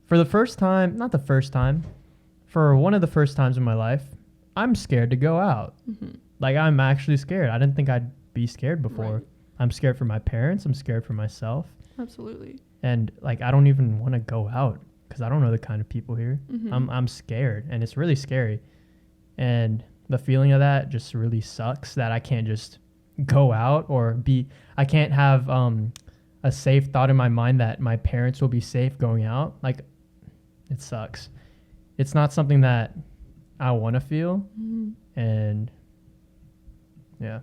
for the first time, not the first time, for one of the first times in my life, I'm scared to go out. Mm-hmm. Like, I'm actually scared. I didn't think I'd be scared before. Right. I'm scared for my parents. I'm scared for myself. Absolutely. And like, I don't even want to go out because I don't know the kind of people here. Mm-hmm. I'm scared, and it's really scary. And the feeling of that just really sucks, that I can't just go out I can't have a safe thought in my mind that my parents will be safe going out. Like, it sucks. It's not something that I want to feel. Mm-hmm. And yeah.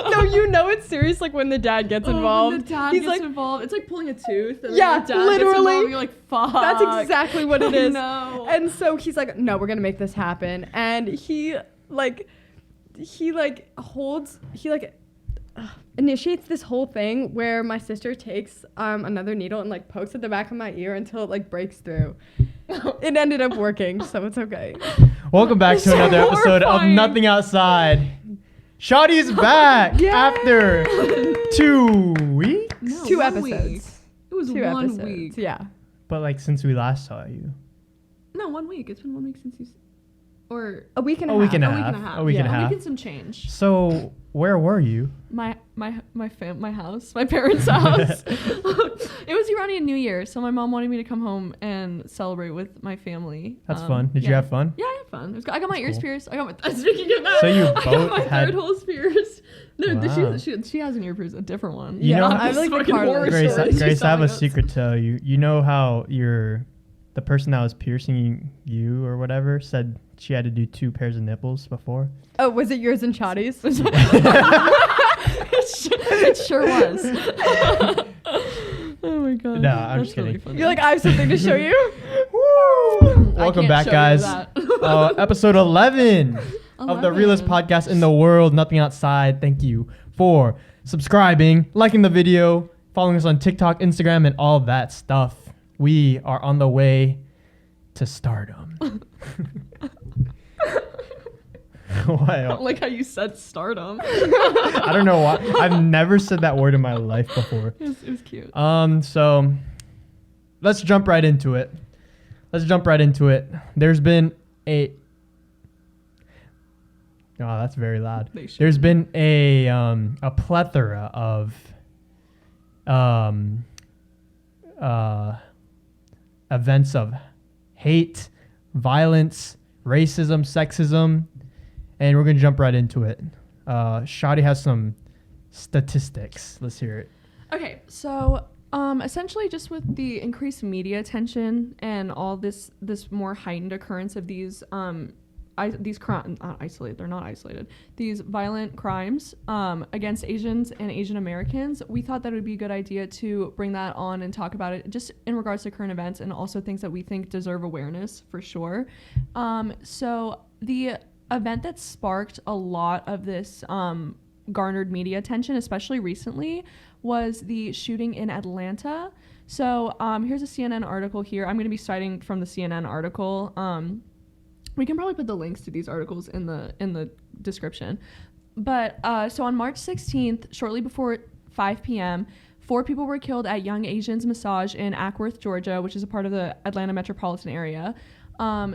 No, you know it's serious, like when the dad gets involved. When the dad He's gets like, involved. It's like pulling a tooth. And Yeah, the dad literally. Gets involved, you're like, fuck. that's exactly what it is. No. And so he's like, no, we're gonna make this happen. And he initiates this whole thing where my sister takes another needle and like pokes at the back of my ear until it like breaks through. It ended up working, so it's okay. Welcome back to another episode of horrifying. Nothing Outside. Shawty's back Yay! after 2 weeks. No, 2 1 episodes. week. It was 2 1 episodes. week. Yeah. But like, since we last saw you. No, 1 week. It's been 1 week since you... Or... A week and A a week half. and a A week half. and a half. A week and a A half. week and some change. So where were you? My house, my parents' house. It was Iranian New Year, so my mom wanted me to come home and celebrate with my family. That's fun. Did you yeah. have fun? Yeah, I had fun. It was good. I got my That's ears cool. pierced. I got my. Speaking of that, So you I got both my had- third holes pierced. No, Wow. she has an ear pierced, a different one. You know- I like the Fucking cartilage. horror Grace, stories she's Grace, I have a telling us. secret to tell you. You know how the person that was piercing you or whatever said she had to do 2 pairs of nipples before? Oh, was it yours and Shotty's? It sure was. Oh my god. No, I'm That's just kidding. really funny. You're like, I have something to show you. Woo! I Welcome can't back, show you guys. that. Episode 11 of the realest 11. podcast in the world, Nothing Outside. Thank you for subscribing, liking the video, following us on TikTok, Instagram, and all that stuff. We are on the way to stardom. I Why? don't like how you said stardom. I don't know why. I've never said that word in my life before. It was cute. So let's jump right into it. There's been a Oh, that's very loud. They should. There's been a plethora of events of hate, violence, racism, sexism, and we're gonna jump right into it. Shadi has some statistics. Let's hear it. Okay, so essentially just with the increased media attention and all this more heightened occurrence of these crimes, not isolated, they're not isolated, these violent crimes against Asians and Asian Americans, we thought that it would be a good idea to bring that on and talk about it just in regards to current events and also things that we think deserve awareness for sure. So the event that sparked a lot of this garnered media attention, especially recently, was the shooting in Atlanta. So here's a CNN article here. I'm going to be citing from the CNN article. We can probably put the links to these articles in the description. But so on March 16th, shortly before 5 p.m., 4 people were killed at Young Asians Massage in Ackworth, Georgia, which is a part of the Atlanta metropolitan area.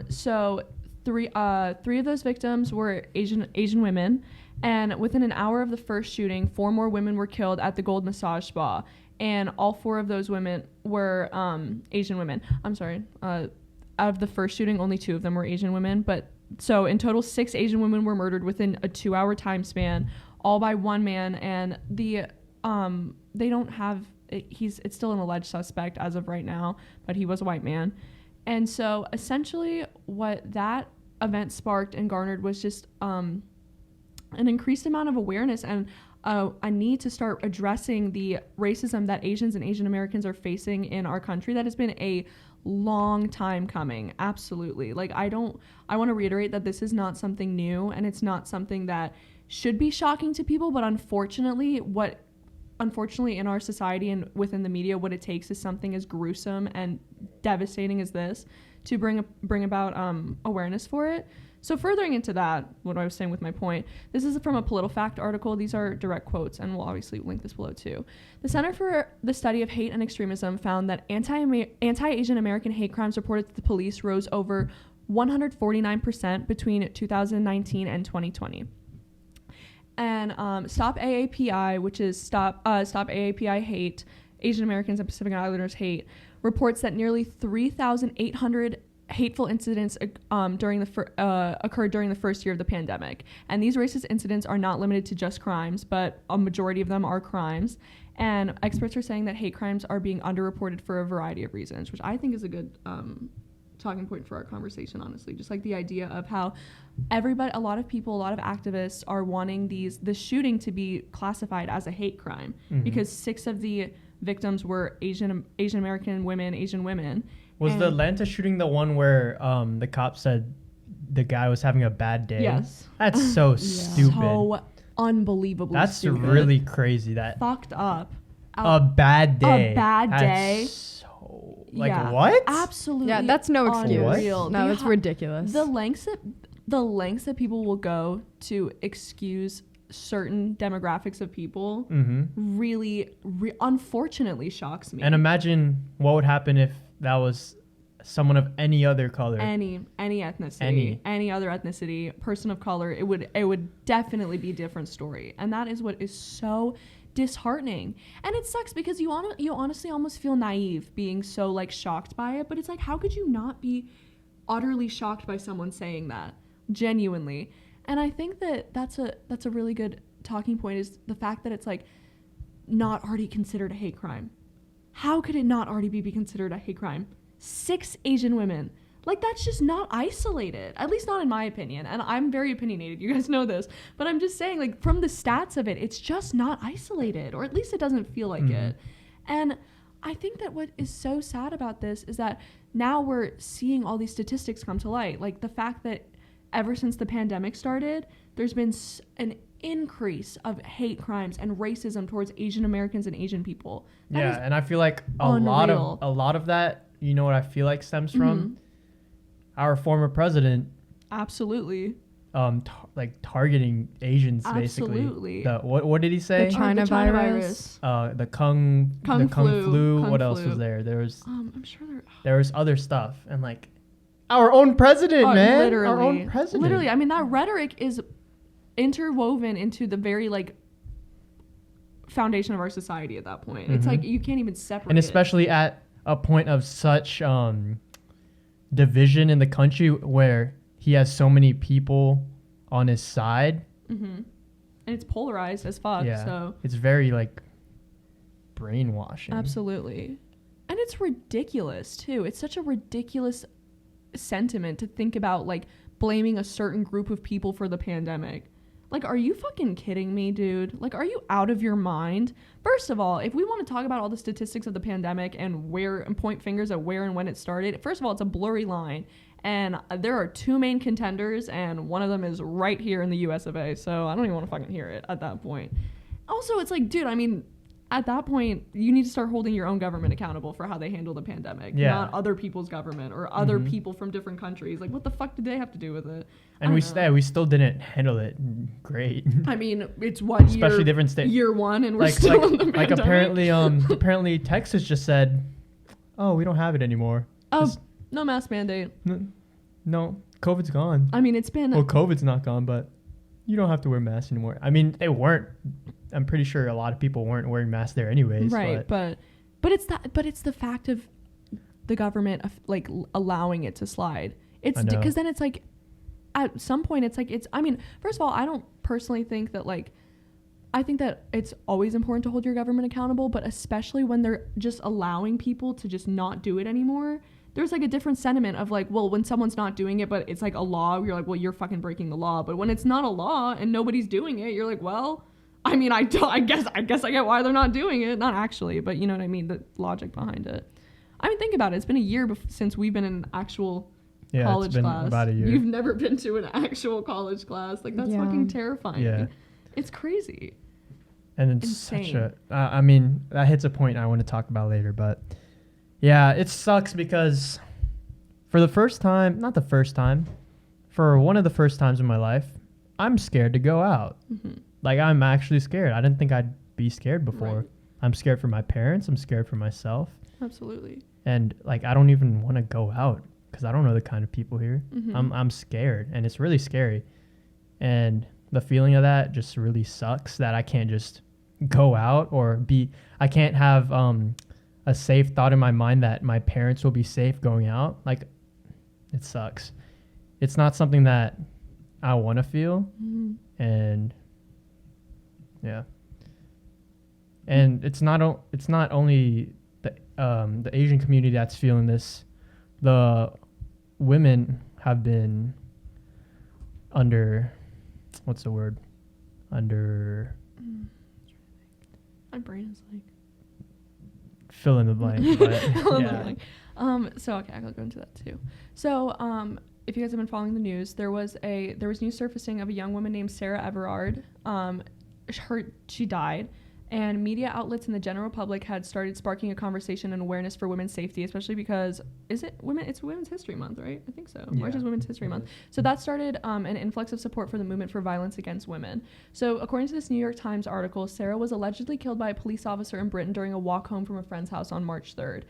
So three of those victims were Asian women, and within an hour of the first shooting, 4 more women were killed at the Gold Massage Spa, and all 4 of those women were Asian women. I'm sorry. Out of the first shooting, only 2 of them were Asian women, but so in total 6 Asian women were murdered within a 2-hour time span, all by one man, and they don't have it's still an alleged suspect as of right now, but he was a white man. And so essentially what that event sparked and garnered was just an increased amount of awareness and a need to start addressing the racism that Asians and Asian Americans are facing in our country that has been a long time coming. Absolutely. Like, I want to reiterate that this is not something new and it's not something that should be shocking to people, but unfortunately in our society and within the media, what it takes is something as gruesome and devastating as this to bring about awareness for it. So furthering into that, what I was saying with my point, this is from a PolitiFact article. These are direct quotes, and we'll obviously link this below too. The Center for the Study of Hate and Extremism found that anti-Asian American hate crimes reported to the police rose over 149% between 2019 and 2020. And Stop AAPI, which is Stop AAPI Hate, Asian Americans and Pacific Islanders Hate, reports that nearly 3,800 hateful incidents occurred during the first year of the pandemic. And these racist incidents are not limited to just crimes, but a majority of them are crimes. And experts are saying that hate crimes are being underreported for a variety of reasons, which I think is a good talking point for our conversation, honestly. Just like the idea of how a lot of people, a lot of activists are wanting this shooting to be classified as a hate crime because 6 of the victims were Asian American women, Asian women. Was the Atlanta shooting the one where the cop said the guy was having a bad day? Yes. That's so stupid. So unbelievably That's stupid. really crazy. That fucked up. A bad day. A bad day. So, Yeah, what? Absolutely. Yeah, that's no excuse. Unreal. No, it's ridiculous. The lengths that people will go to excuse certain demographics of people really unfortunately shocks me. And imagine what would happen if that was someone of any other color. Any ethnicity, any other ethnicity, person of color, it would definitely be a different story. And that is what is so disheartening. And it sucks because you honestly almost feel naive being so like shocked by it, but it's like, how could you not be utterly shocked by someone saying that genuinely? And I think that's a really good talking point, is the fact that it's like not already considered a hate crime. How could it not already be considered a hate crime? 6 Asian women. Like, that's just not isolated, at least not in my opinion. And I'm very opinionated, you guys know this, but I'm just saying, like, from the stats of it, it's just not isolated, or at least it doesn't feel like it. And I think that what is so sad about this is that now we're seeing all these statistics come to light. Like, the fact that ever since the pandemic started, there's been an increase of hate crimes and racism towards Asian Americans and Asian people. That and I feel like a lot of that, you know what I feel like stems from? Our former president. Absolutely. Targeting Asians. Absolutely. Basically. What did he say? The China virus. The kung flu. What else was there? There was I'm sure there was other stuff, and like our own president, man. Literally. Our own president. Literally, I mean, that rhetoric is interwoven into the very like foundation of our society at that point. It's like you can't even separate. And especially at a point of such division in the country where he has so many people on his side. And it's polarized as fuck. Yeah. So it's very like brainwashing. Absolutely. And it's ridiculous too. It's such a ridiculous sentiment to think about, like blaming a certain group of people for the pandemic. Like, are you fucking kidding me, dude? Like, are you out of your mind? First of all, if we want to talk about all the statistics of the pandemic and point fingers at where and when it started, first of all, it's a blurry line. And there are 2 main contenders, and one of them is right here in the US of A. So I don't even want to fucking hear it at that point. Also, it's like, dude, I mean, at that point, you need to start holding your own government accountable for how they handle the pandemic, not other people's government or other people from different countries. Like, what the fuck did they have to do with it? And we still didn't handle it great. I mean, it's what especially different states. Year 1, and we're still in the pandemic. Like apparently Texas just said, "Oh, we don't have it anymore." Oh, no mask mandate. No, COVID's gone. I mean, it's been. Well, COVID's not gone, but you don't have to wear masks anymore. I mean, they weren't. I'm pretty sure a lot of people weren't wearing masks there anyways. Right, but it's the fact of the government like allowing it to slide. It's because then it's like, at some point it's like I mean, first of all, I don't personally think that like, I think that it's always important to hold your government accountable, but especially when they're just allowing people to just not do it anymore. There's like a different sentiment of like, well, when someone's not doing it, but it's like a law, you're like, well, you're fucking breaking the law. But when it's not a law and nobody's doing it, you're like, well, I mean, I guess I get why they're not doing it. Not actually, but you know what I mean? The logic behind it. I mean, think about it. It's been a year since we've been in an actual college it's been class. About a year. You've never been to an actual college class. Like, that's fucking terrifying. Yeah. It's crazy. And it's insane. such I mean, that hits a point I want to talk about later, but yeah, it sucks because for the first time, not the first time, for one of the first times in my life, I'm scared to go out. Mm-hmm. Like, I'm actually scared. I didn't think I'd be scared before. Right. I'm scared for my parents. I'm scared for myself. Absolutely. And like, I don't even want to go out because I don't know the kind of people here. Mm-hmm. I'm scared, and it's really scary. And the feeling of that just really sucks, that I can't just go out I can't have a safe thought in my mind that my parents will be safe going out. Like, it sucks. It's not something that I want to feel. Mm-hmm. And yeah. And it's not only the Asian community that's feeling this. The women have been under, what's the word? Under, My brain is like fill in the blank. But Fill in the yeah. blank. So okay, I'll go into that too. So if you guys have been following the news, there was news surfacing of a young woman named Sarah Everard. She died, and media outlets and the general public had started sparking a conversation and awareness for women's safety, especially because it's Women's History Month, right? I think so. March is Women's History Month. So that started an influx of support for the movement for violence against women. So according to this New York Times article, Sarah was allegedly killed by a police officer in Britain during a walk home from a friend's house on March 3rd.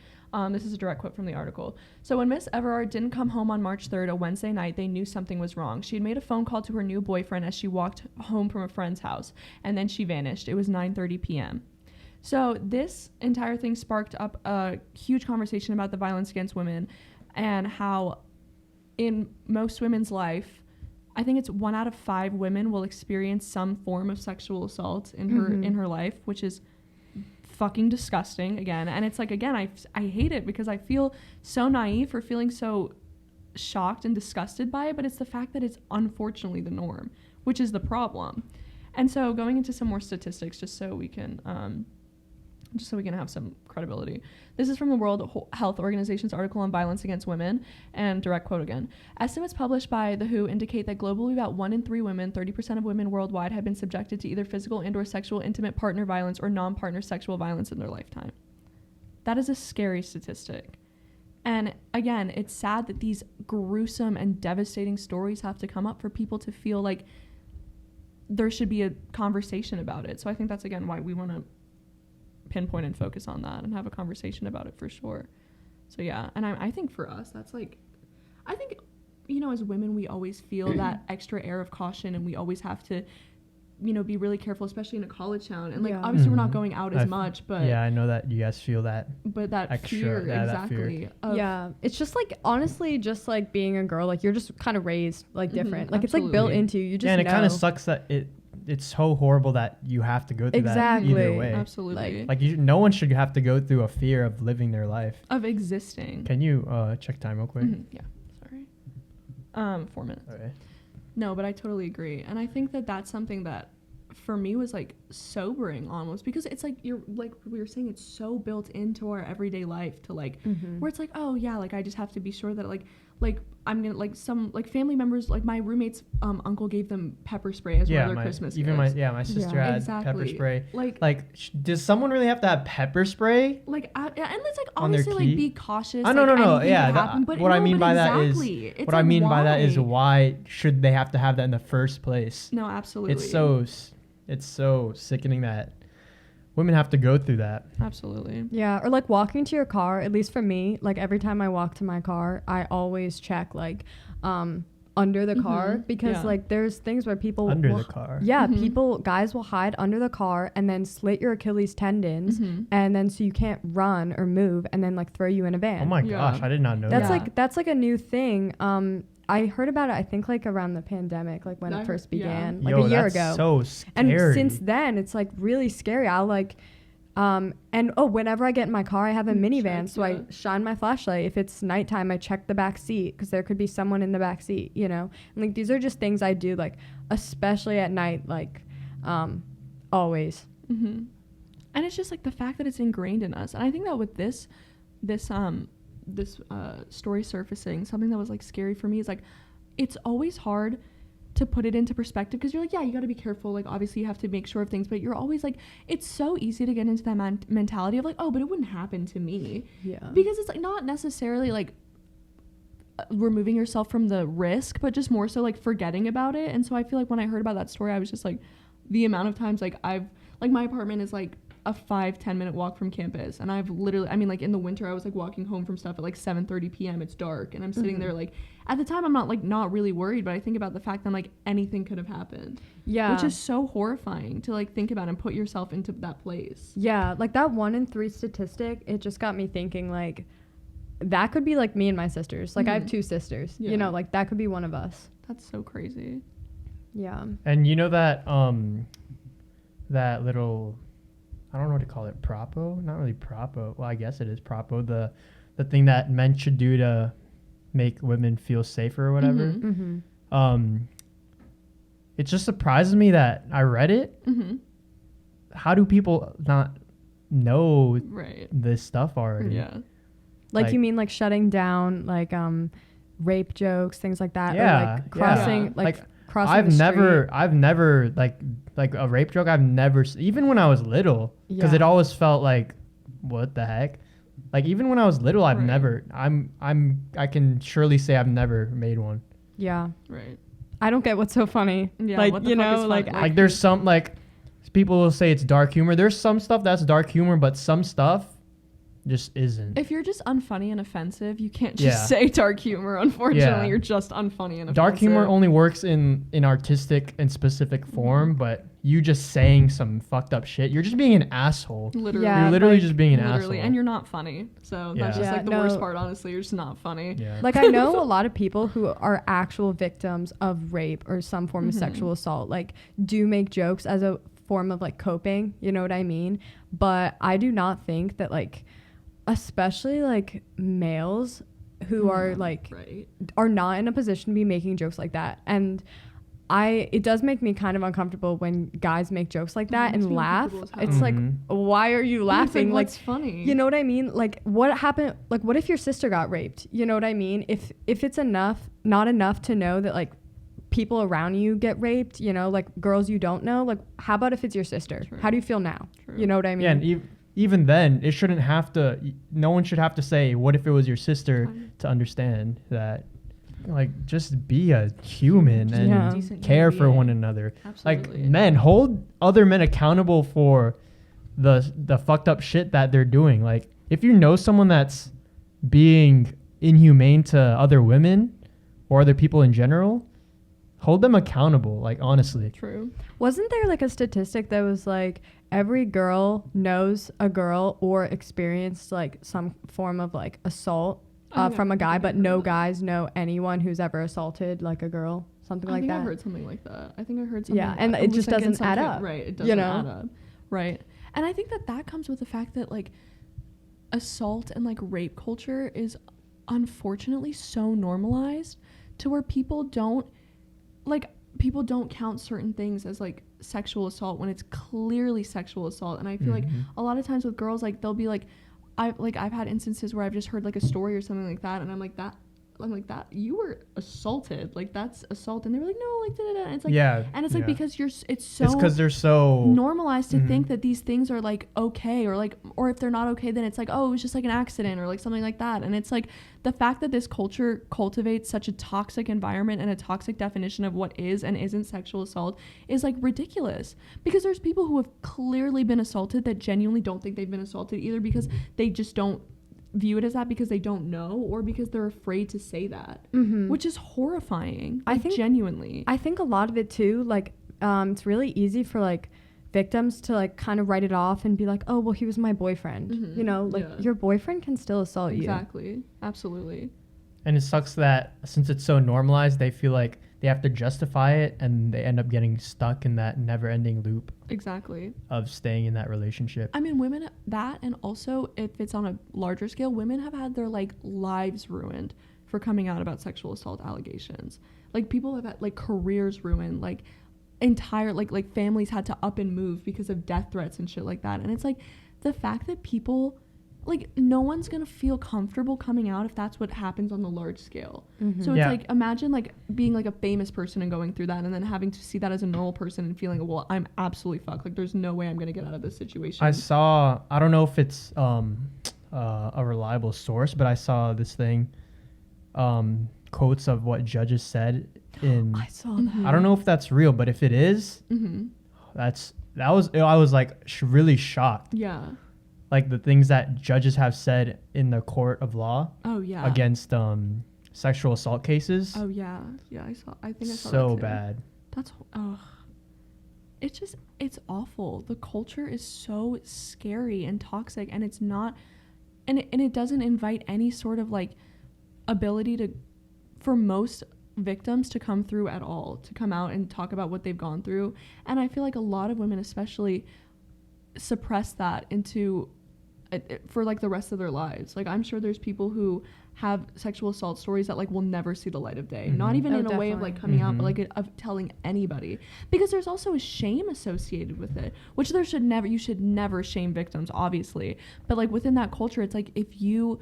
This is a direct quote from the article. So when Miss Everard didn't come home on March 3rd, a Wednesday night, they knew something was wrong. She had made a phone call to her new boyfriend as she walked home from a friend's house, and then she vanished. It was 9:30 p.m. So this entire thing sparked up a huge conversation about the violence against women and how in most women's life, I think it's 1 out of 5 women will experience some form of sexual assault in her life, which is fucking disgusting again. And it's like, again, I hate it because I feel so naive for feeling so shocked and disgusted by it, but it's the fact that it's unfortunately the norm, which is the problem. And so going into some more statistics just so we can have some credibility. This is from the World Health Organization's article on violence against women, and direct quote again. Estimates published by The WHO indicate that globally about 1 in 3 women, 30% of women worldwide, have been subjected to either physical and/or sexual intimate partner violence or non-partner sexual violence in their lifetime. That is a scary statistic. And again, it's sad that these gruesome and devastating stories have to come up for people to feel like there should be a conversation about it. So I think that's, again, why we want to pinpoint and focus on that and have a conversation about it for sure. So yeah, and I think for us, that's like, I think, as women, we always feel that extra air of caution, and we always have to, be really careful, especially in a college town. And like, obviously we're not going out as much, but yeah, I know that you guys feel that. But that extra, fear, yeah, exactly. That fear. It's just like, honestly, just like being a girl, like you're just kind of raised like different. Like absolutely. it's like built into you. You just and it know. kind of sucks that it's so horrible that you have to go through that either way. Absolutely. Like no one should have to go through a fear of living their life. Of existing. Can you check time real quick? Yeah. Sorry. 4 minutes. Okay. No, but I totally agree. And I think that that's something that for me was like sobering almost, because it's like, you're like we were saying, it's so built into our everyday life to like where it's like, oh yeah, like I just have to be sure that like I'm gonna like some like family members, like my roommate's uncle gave them pepper spray as one of their Christmas gifts. My sister had pepper spray. Does someone really have to have pepper spray? Like and it's like obviously like be cautious. No. Yeah, what I mean by that is why should they have to have that in the first place? No, absolutely. It's so sickening that women have to go through that. Absolutely. Yeah, or like walking to your car, at least for me, like every time I walk to my car, I always check like under the car, because like there's things where people the car. Yeah, guys will hide under the car and then slit your Achilles tendons, and then so you can't run or move, and then like throw you in a van. Oh my gosh, I did not know that. That's like a new thing. I heard about it, I think, like around the pandemic, like when it first began, like a year ago. So scary. And since then, it's like really scary. I'll like, whenever I get in my car, I have a minivan, so I shine my flashlight. If it's nighttime, I check the back seat because there could be someone in the back seat, And like these are just things I do, like especially at night, like always. And it's just like the fact that it's ingrained in us, and I think that with this story surfacing, something that was like scary for me is like, it's always hard to put it into perspective, because you're like, yeah, you got to be careful, like obviously you have to make sure of things, but you're always like, it's so easy to get into that mentality of like, oh, but it wouldn't happen to me, because it's like not necessarily like removing yourself from the risk, but just more so like forgetting about it. And so I feel like when I heard about that story, I was just like, the amount of times like my apartment is like a 5-10 minute walk from campus, and I've literally, I mean, like in the winter I was like walking home from stuff at like 7:30 p.m. It's dark, and I'm sitting there like, at the time I'm not really worried, but I think about the fact that I'm like, anything could have happened. Yeah. Which is so horrifying to like think about and put yourself into that place. Yeah, like that 1 in 3 statistic, it just got me thinking like that could be like me and my sisters. Like I have 2 sisters. Yeah. You know, like that could be one of us. That's so crazy. Yeah. And you know that that little, I don't know what to call it, propo? Not really propo. Well, I guess it is propo. The thing that men should do to make women feel safer or whatever. Mm-hmm. It just surprises me that I read it. Mm-hmm. How do people not know Right. this stuff already? Yeah. Like you mean like shutting down like rape jokes, things like that, Yeah, or like crossing yeah. like crossing I've the never like a rape joke. I've never even when I was little, because Yeah. it always felt like, what the heck? Like even when I was little, I've Right. never. I can surely say I've never made one. street. Yeah. Right. I don't get what's so funny. Yeah, Like what the you fuck is know, like funny? Like there's some like people will say it's dark humor. There's some stuff that's dark humor, but some stuff just isn't. If you're just unfunny and offensive, you can't just Yeah. say dark humor. Unfortunately, Yeah. you're just unfunny and offensive. Dark humor only works in artistic and specific form, but you just saying some fucked up shit, you're just being an asshole. Literally. Yeah, You're literally like, just being an Literally. asshole. And you're not funny. So that's Yeah. just Yeah, like the no. worst part, honestly. You're just not funny. Yeah. Like I know a lot of people who are actual victims of rape or some form of sexual assault like do make jokes as a form of like coping, you know what I mean? But I do not think that like especially like males who are like Right. are not in a position to be making jokes like that. And it does make me kind of uncomfortable when guys make jokes like that makes and me laugh. uncomfortable as It's hell. like, why are you laughing? What's funny? You know what I mean? Like what happened? Like what if your sister got raped? You know what I mean? If it's not enough to know that like people around you get raped, you know, like girls you don't know, like how about if it's your sister? True. How do you feel now? True. You know what I mean? Yeah, and even then, it shouldn't have to. No one should have to say, "What if it was your sister?" to understand that. Like, just be a human and Yeah. Decent care human for one being. another. Absolutely. Like, men, hold other men accountable for the fucked up shit that they're doing. Like, if you know someone that's being inhumane to other women or other people in general, hold them accountable. Like, honestly. True. Wasn't there like a statistic that was like every girl knows a girl or experienced like some form of like assault from a guy, but no guys know anyone who's ever assaulted like a girl, something I like think that. I heard something like that. I think I heard something. Yeah, and it just like in doesn't some add kid- up, Right. It you doesn't know? add up. Right. And I think that comes with the fact that like assault and like rape culture is unfortunately so normalized to where people don't count certain things as like sexual assault when it's clearly sexual assault. And I feel like a lot of times with girls, like they'll be like, I've had instances where I've just heard like a story or something like that, and I'm like that you were assaulted, like that's assault, and they were like no, like da-da-da. And it's like Yeah. and it's like yeah. because it's so It's because they're so. normalized to think that these things are like okay, or like, or if they're not okay, then it's like, oh, it was just like an accident or like something like that. And it's like the fact that this culture cultivates such a toxic environment and a toxic definition of what is and isn't sexual assault is like ridiculous, because there's people who have clearly been assaulted that genuinely don't think they've been assaulted, either because they just don't view it as that because they don't know, or because they're afraid to say that, which is horrifying. I Like, think- genuinely. I think a lot of it too, like it's really easy for like victims to like kind of write it off and be like, oh well, he was my boyfriend. You know, like Yeah. your boyfriend can still assault you. Exactly. Absolutely. And it sucks that since it's so normalized, they feel like they have to justify it, and they end up getting stuck in that never-ending loop Exactly. of staying in that relationship. I mean, women, that, and also if it's on a larger scale, women have had their like lives ruined for coming out about sexual assault allegations. Like people have had like careers ruined, like entire like families had to up and move because of death threats and shit like that. And it's like the fact that people, like, no one's gonna feel comfortable coming out if that's what happens on the large scale. So it's Yeah. like, imagine like being like a famous person and going through that, and then having to see that as a normal person and feeling, well, I'm absolutely fucked. Like, there's no way I'm gonna get out of this situation. I don't know if it's a reliable source, but I saw this thing quotes of what judges said in. I saw that. Mhm. I don't know if that's real, but if it is, Mm-hmm. I was like really shocked. Yeah. Like the things that judges have said in the court of law Oh yeah. against sexual assault cases. Oh yeah. Yeah, I think I saw So that too. bad. That's it's awful. The culture is so scary and toxic, and it's not, and it doesn't invite any sort of like ability to, for most victims to come through at all, to come out and talk about what they've gone through. And I feel like a lot of women especially suppress that into for like the rest of their lives. Like I'm sure there's people who have sexual assault stories that like will never see the light of day. Not Mhm. even Oh, in a way of definitely. like coming out, but Mhm. like of telling anybody, because there's also a shame associated with it, which you should never shame victims, obviously. But like within that culture, it's like if you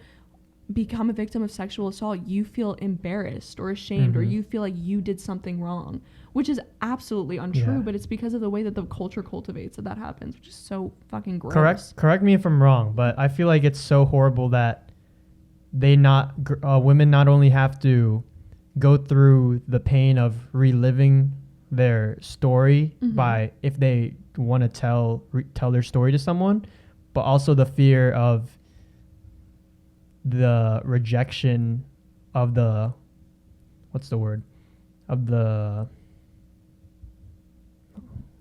become a victim of sexual assault, you feel embarrassed or ashamed, or Mhm. you feel like you did something wrong, which is absolutely untrue. Yeah. But it's because of the way that the culture cultivates that happens, which is so fucking gross. Correct me if I'm wrong, but I feel like it's so horrible that women not only have to go through the pain of reliving their story Mhm. by if they want to tell their story to someone, but also the fear of the rejection of the what's the word of the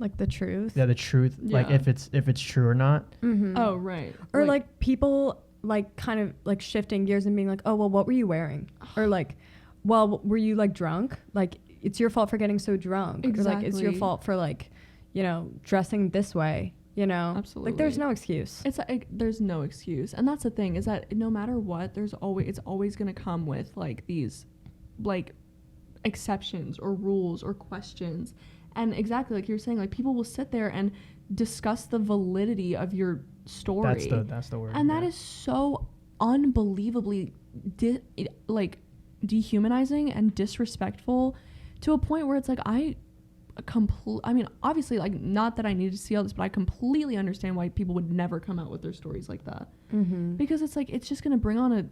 Like the truth. the truth, like Yeah. if it's true or not. Mm-hmm. Oh right. Or like people like kind of like shifting gears and being like, oh well, what were you wearing? Or like, well, were you like drunk? Like it's your fault for getting so drunk. Or like it's your Exactly. fault for like, you know, dressing this way. You know, Absolutely. Like there's no excuse. It's like there's no excuse, and that's the thing, is that no matter what, it's always gonna come with like these like exceptions or rules or questions. And exactly like you're saying, like people will sit there and discuss the validity of your story. That's the word. And that yeah. is so unbelievably dehumanizing and disrespectful, to a point where it's like I mean, obviously, like, not that I need to see all this, but I completely understand why people would never come out with their stories like that. Mm-hmm. Because it's like, it's just going to bring on a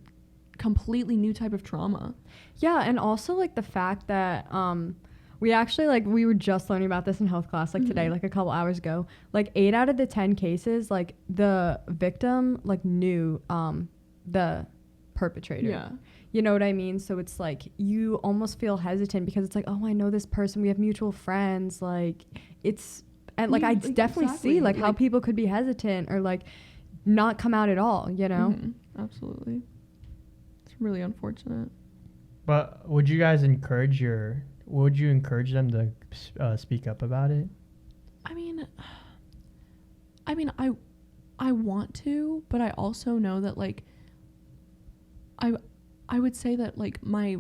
completely new type of trauma. Yeah, and also like the fact that we actually like we were just learning about this in health class like today, Mhm. like a couple hours ago. Like 8 out of the 10 cases, like the victim like knew the perpetrator. Yeah. You know what I mean? So it's like you almost feel hesitant because it's like, oh, I know this person, we have mutual friends. Like it's and like I Like, definitely exactly. see like how Like- people could be hesitant or like not come out at all, you know? Mhm. Absolutely. It's really unfortunate. But would you encourage them to speak up about it? I mean, I want to, but I also know that like I would say that like my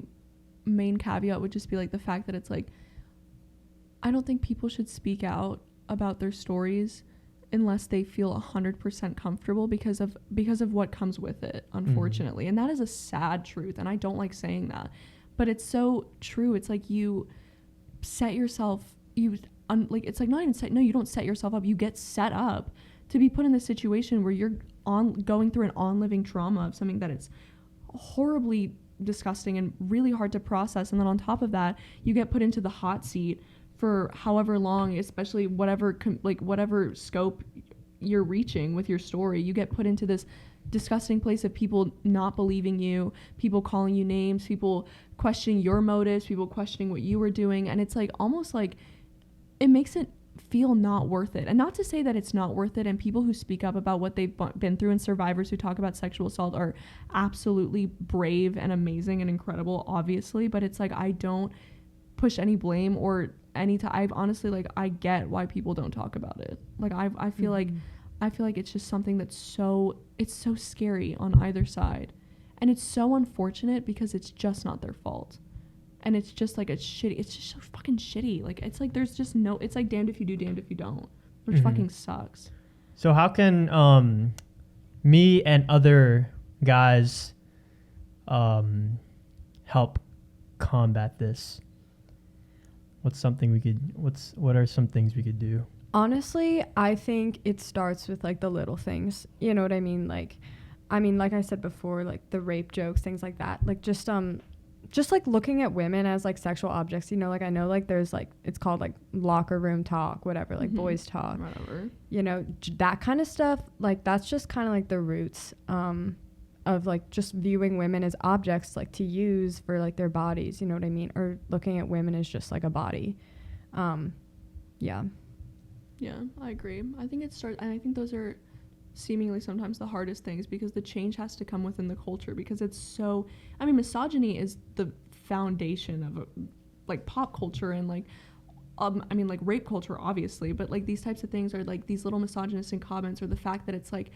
main caveat would just be like the fact that it's like I don't think people should speak out about their stories unless they feel 100% comfortable because of what comes with it, unfortunately. And that is a sad truth, and I don't like saying that, but it's so true. It's like you set yourself it's like not even set, no, you don't set yourself up, you get set up to be put in this situation where you're going through an on-living trauma of something that is horribly disgusting and really hard to process. And then on top of that, you get put into the hot seat for however long, especially whatever scope you're reaching with your story. You get put into this disgusting place of people not believing you, people calling you names, people questioning your motives, people questioning what you were doing. And it's like almost like it makes it feel not worth it. And not to say that it's not worth it, and people who speak up about what they've been through and survivors who talk about sexual assault are absolutely brave and amazing and incredible, obviously, but it's like I don't push any blame or any time. I've honestly, like, I get why people don't talk about it. Like I feel like it's just something that's so scary on either side, and it's so unfortunate because it's just not their fault. And it's just like it's just so fucking shitty. Like it's like there's just no, it's like damned if you do, damned if you don't, which fucking sucks. So how can me and other guys help combat this? What are some things we could do? Honestly, I think it starts with like the little things. You know what I mean? Like I said before, like the rape jokes, things like that. Like just just like looking at women as like sexual objects, you know, like I know like there's like it's called like locker room talk, whatever, like boys talk, whatever, you know, that kind of stuff. Like that's just kind of like the roots of like just viewing women as objects like to use for like their bodies, you know what I mean, or looking at women as just like a body. Yeah, I agree. I think and I think those are seemingly sometimes the hardest things, because the change has to come within the culture, because it's so, I mean, misogyny is the foundation of like pop culture and like I mean, like rape culture obviously, but like these types of things are like these little misogynistic comments, or the fact that it's like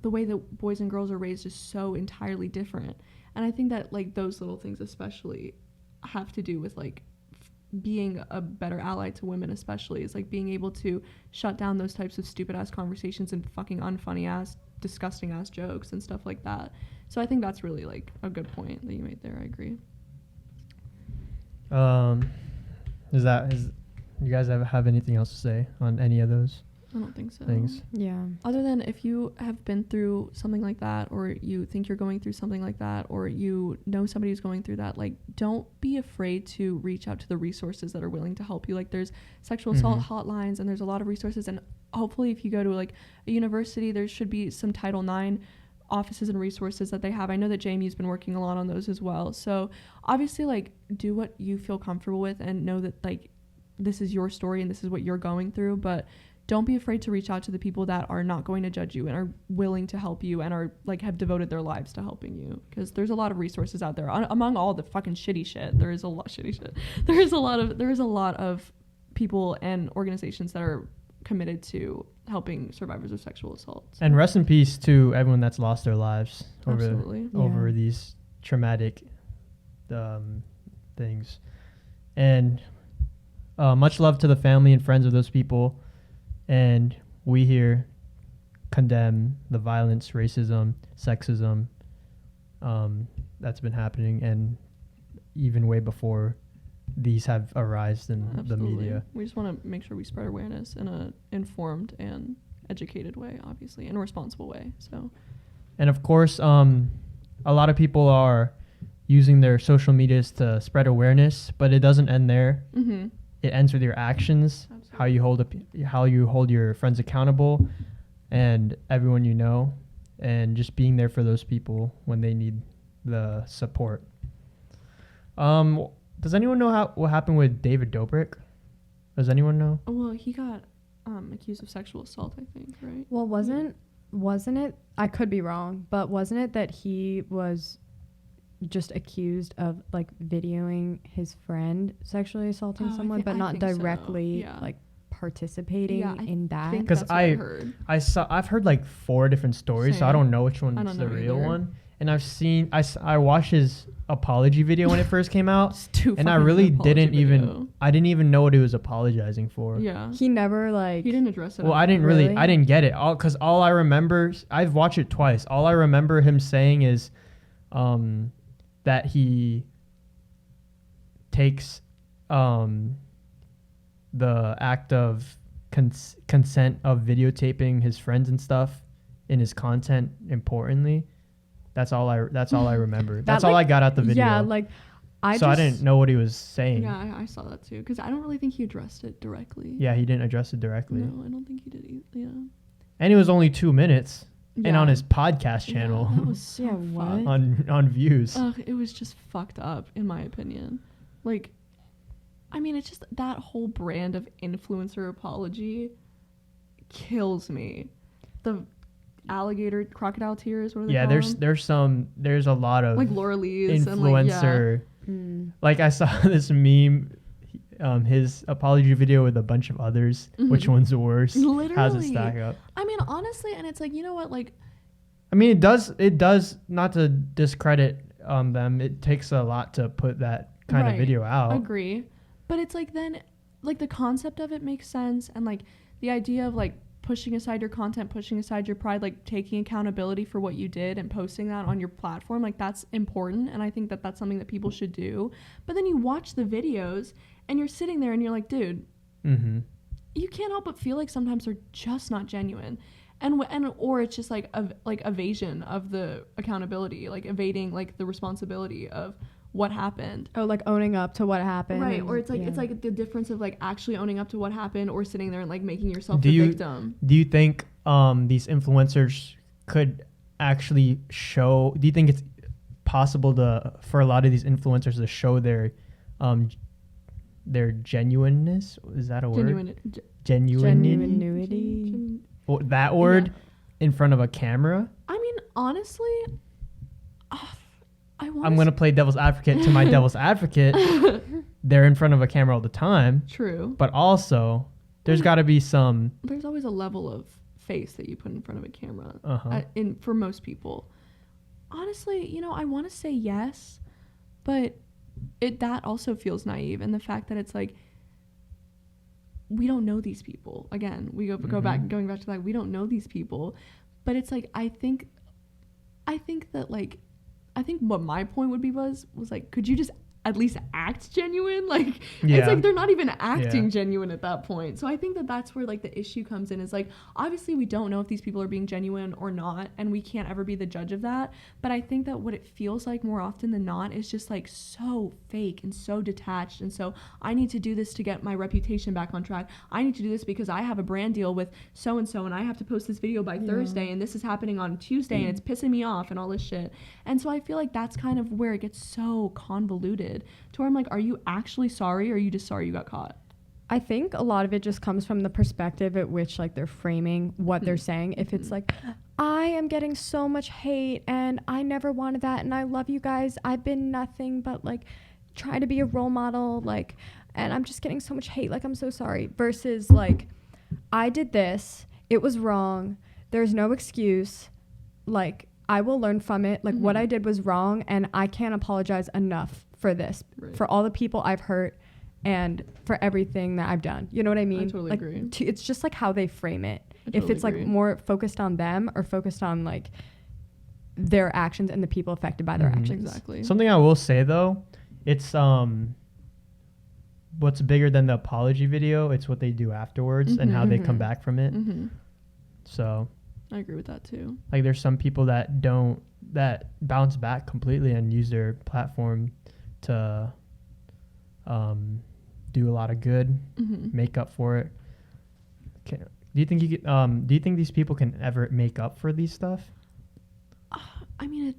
the way that boys and girls are raised is so entirely different. And I think that like those little things especially have to do with like being a better ally to women, especially, is like being able to shut down those types of stupid ass conversations and fucking unfunny ass, disgusting ass jokes and stuff like that. So I think that's really like a good point that you made there. I agree. Is you guys have anything else to say on any of those I don't think so. things? yeah. Other than if you have been through something like that, or you think you're going through something like that, or you know somebody who's going through that, like don't be afraid to reach out to the resources that are willing to help you. Like there's sexual assault hotlines, and there's a lot of resources, and hopefully if you go to like a university, there should be some Title IX offices and resources that they have. I know that Jamie's been working a lot on those as well. So obviously like do what you feel comfortable with, and know that like this is your story and this is what you're going through, but don't be afraid to reach out to the people that are not going to judge you and are willing to help you and are like have devoted their lives to helping you, because there's a lot of resources out there. Among all the fucking shitty shit, there is a lot of people and organizations that are committed to helping survivors of sexual assault. So. And rest in peace to everyone that's lost their lives Absolutely. over these traumatic things. And much love to the family and friends of those people. And we here condemn the violence, racism, sexism that's been happening, and even way before these have arisen in the media. We just want to make sure we spread awareness in a informed and educated way, obviously, in a responsible way. So, and of course, a lot of people are using their social medias to spread awareness, but it doesn't end there. Mm-hmm. It ends with your actions. Absolutely. how you hold your friends accountable and everyone you know, and just being there for those people when they need the support. Does anyone know what happened with David Dobrik? Does anyone know? Well, he got accused of sexual assault, I think, right? Well, wasn't it, I could be wrong, but wasn't it that he was just accused of like videoing his friend sexually assaulting someone, but not directly like participating in that? Because I've heard like 4 different stories. Same. So I don't know which one's the real one. And I watched his apology video when it first came out, and I really didn't even know what he was apologizing for. Yeah, he never he didn't address it. Well, I didn't get it because all I remember, I've watched it twice. All I remember him saying is, that he takes the act of consent of videotaping his friends and stuff in his content importantly. That's all I remember. That's all I got out the video. Yeah, I didn't know what he was saying. Yeah, I saw that too, because I don't really think he addressed it directly. Yeah, he didn't address it directly. No, I don't think he did either. Yeah. And it was only 2 minutes. Yeah. And on his podcast channel, that was so what? on views. It was just fucked up, in my opinion. Like, I mean, it's just that whole brand of influencer apology kills me. The alligator crocodile tears. What are they called? There's a lot of like Laura Lee's influencer. And like I saw this meme. His apology video with a bunch of others. Mm-hmm. Which one's worse? Literally. How's it stack up? I mean, honestly, and it's like, you know what, like, I mean, it does not to discredit them. It takes a lot to put that kind of video out. I agree. But it's like, then like the concept of it makes sense, and like the idea of like pushing aside your content, pushing aside your pride, like taking accountability for what you did and posting that on your platform, like that's important, and I think that that's something that people should do. But then you watch the videos and you're sitting there and you're like, dude, you can't help but feel like sometimes they're just not genuine, or it's just like evasion of the accountability, like evading like the responsibility of what happened. Oh, like owning up to what happened. Right, and- or it's like yeah. it's like the difference of like actually owning up to what happened or sitting there and like making yourself the victim. Do you think these influencers could actually show? Do you think it's possible for a lot of these influencers to show their genuineness? Is that a word? Genuinity. Well, that word in front of a camera. I mean, honestly, I'm gonna play devil's advocate to my devil's advocate. They're in front of a camera all the time. True. But also, there's got to be some. There's always a level of face that you put in front of a camera. Uh-huh. For most people, honestly, you know, I want to say yes, but that also feels naive, and the fact that it's like we don't know these people. Again, we going back to that. We don't know these people, but it's like I think what my point would be was like, could you just at least act genuine? Like, it's like they're not even acting genuine at that point. So I think that's where like the issue comes in, is like, obviously we don't know if these people are being genuine or not, and we can't ever be the judge of that. But I think that what it feels like more often than not is just like so fake and so detached. And so I need to do this to get my reputation back on track. I need to do this because I have a brand deal with so-and-so and I have to post this video by Thursday, and this is happening on Tuesday and it's pissing me off and all this shit. And so I feel like that's kind of where it gets so convoluted, to where I'm like, are you actually sorry, or are you just sorry you got caught? I think a lot of it just comes from the perspective at which like they're framing what they're saying. If it's like, I am getting so much hate and I never wanted that and I love you guys, I've been nothing but like try to be a role model, like, and I'm just getting so much hate, like I'm so sorry, versus like, I did this, it was wrong, there's no excuse, like I will learn from it, like what I did was wrong and I can't apologize enough for this, for all the people I've hurt and for everything that I've done. You know what I mean? I totally like, agree. It's just like how they frame it. Totally if it's agree. like more focused on them or focused on like their actions and the people affected by their actions. Exactly. Something I will say though, it's what's bigger than the apology video, it's what they do afterwards and how they come back from it. So I agree with that too. like there's some people that bounce back completely and use their platform to do a lot of good, make up for it. Do you think do you think these people can ever make up for these stuff? I mean,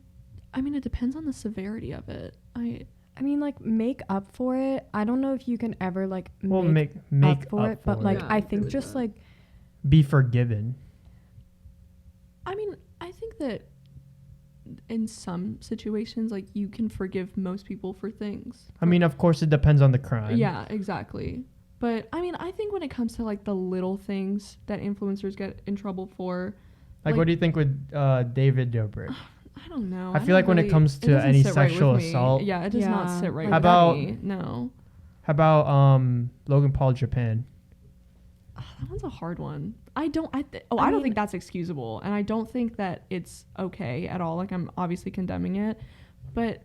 it depends on the severity of it. I mean, like make up for it. I don't know if you can ever like make up for it, but like Yeah, I I think agree just with that. like be forgiven. I mean, I think that in some situations, like you can forgive most people for things. I mean, of course, it depends on the crime. Yeah, exactly. But I mean, I think when it comes to like the little things that influencers get in trouble for, Like, what do you think with David Dobrik? I don't know. I feel like when it comes to doesn't any sit right sexual with me. assault. Yeah, it does not Yeah. sit right How with about- me. No. How about Logan Paul Japan? That one's a hard one. I don't mean- think that's excusable, and I don't think that it's okay at all. Like, I'm obviously condemning it, but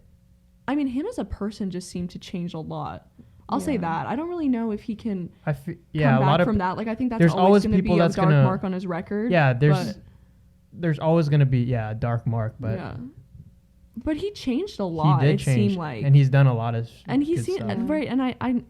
I mean, him as a person just seemed to change a lot. I'll say that. I don't really know if he can Yeah, come a back lot of from that. Like, I think that's there's always going to be people a that's dark gonna- mark on his record. yeah. but- There's always gonna be a dark mark, but yeah. But he changed a lot. he did it change, seemed like, and he's done a lot of and he good seemed stuff. right. And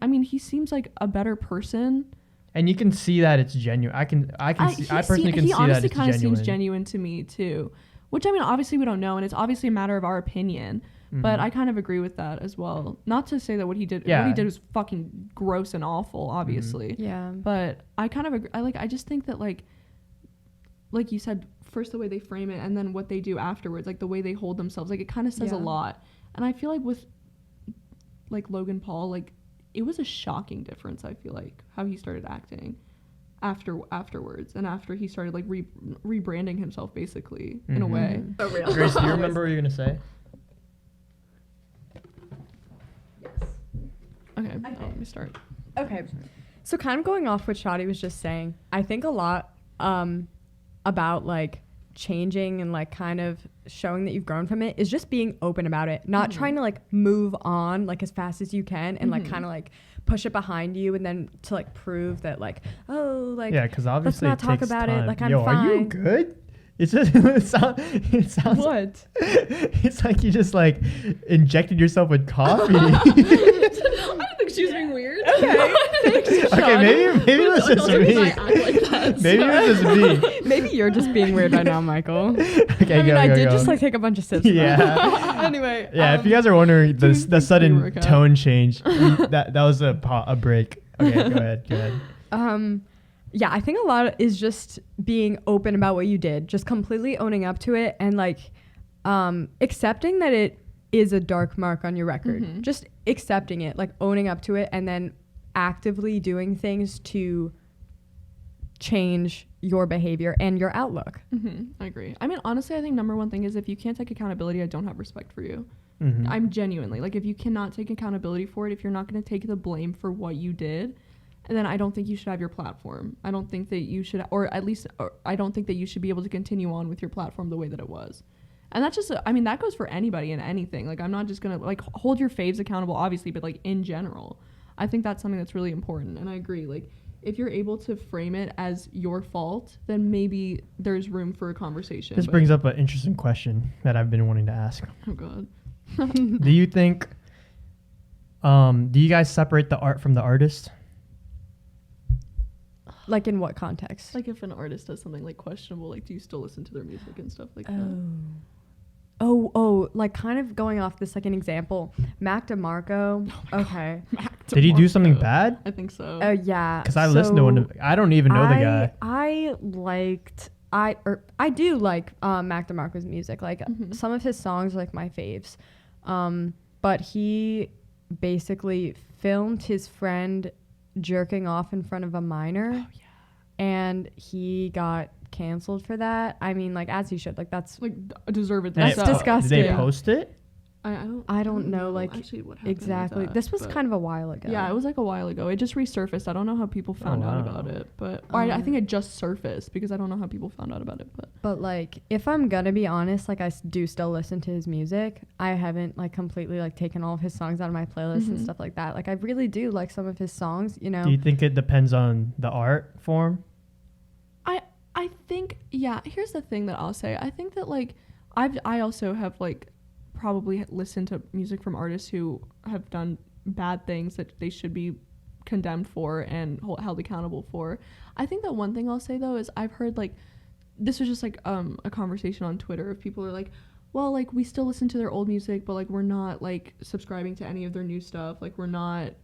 I mean, he seems like a better person. And you can see that it's genuine. I personally can he see that honestly it's kind of genuine. seems genuine to me too, which I mean, obviously we don't know, and it's obviously a matter of our opinion. But I kind of agree with that as well. Not to say that what he did was fucking gross and awful, obviously. yeah. But I kind of agree. I just think that like you said, first the way they frame it, and then what they do afterwards, like the way they hold themselves, like it kind of says a lot. And I feel like with like Logan Paul, like it was a shocking difference. I feel like how he started acting afterwards, and after he started like rebranding himself basically in a way. Grace, do you remember what you're gonna say? Okay. Let me start. Okay. So kind of going off what Shadi was just saying, I think a lot about like changing and like kind of showing that you've grown from it is just being open about it, not trying to like move on like as fast as you can and like kind of like push it behind you and then to like prove that like, oh, like Yeah, because obviously not it talk takes about it, time. like, I'm Yo, are you fine. good? It's just it sounds What? it's like you just like injected yourself with coffee. I don't think she was being weird. Okay. Okay, maybe it was just me. I act like that, Maybe it was just me. Maybe you're just being weird right now, Michael. Okay, I mean, go, I go, did go. just like take a bunch of sips. Yeah. Anyway. Yeah, if you guys are wondering the sudden pre-workout. tone change, that was a break. Okay, go ahead. Yeah, I think a lot is just being open about what you did, just completely owning up to it, and like accepting that it is a dark mark on your record. Mhm. Just accepting it, like owning up to it, and then actively doing things to change your behavior and your outlook. I agree. I mean, honestly, I think number one thing is if you can't take accountability, I don't have respect for you. Mhm. I'm genuinely like, if you cannot take accountability for it, if you're not going to take the blame for what you did, then I don't think you should have your platform. I don't think that you should, or at least I don't think that you should be able to continue on with your platform the way that it was. And that's just, I mean, that goes for anybody and anything. Like, I'm not just going to like hold your faves accountable, obviously, but like in general, I think that's something that's really important. And I agree. Like, if you're able to frame it as your fault, then maybe there's room for a conversation. This brings up an interesting question that I've been wanting to ask. Oh God. Do you think, do you guys separate the art from the artist? Like in what context? Like if an artist does something like questionable, like do you still listen to their music and stuff like that? Oh, like kind of going off this like an example. Mac DeMarco. Okay. Did he do something bad? I think so. Yeah. Because I listened to one. I don't even know the guy. I do like Mac DeMarco's music. Like Mhm. some of his songs are like my faves. But he basically filmed his friend jerking off in front of a minor. Oh, yeah. And he got canceled for that. I mean, like as he should. Like that's Like deserve it. That's themselves. disgusting. Did they post it? I don't know, like, actually what happened with exactly. that, This was but- kind of a while ago. Yeah, it was like a while ago. It just resurfaced. I don't know how people found out wow. about it, but or I think it just surfaced because I don't know how people found out about it. But like, if I'm gonna be honest, like I do still listen to his music. I haven't like completely like taken all of his songs out of my playlist and Mhm. stuff like that. Like I really do like some of his songs. You know. Do you think it depends on the art form? I think, yeah, here's the thing that I'll say. I think that like I also have like probably listened to music from artists who have done bad things that they should be condemned for and held accountable for. I think that one thing I'll say though is I've heard like this was just like a conversation on Twitter of people are like, well, like we still listen to their old music, but like we're not like subscribing to any of their new stuff. Like we're not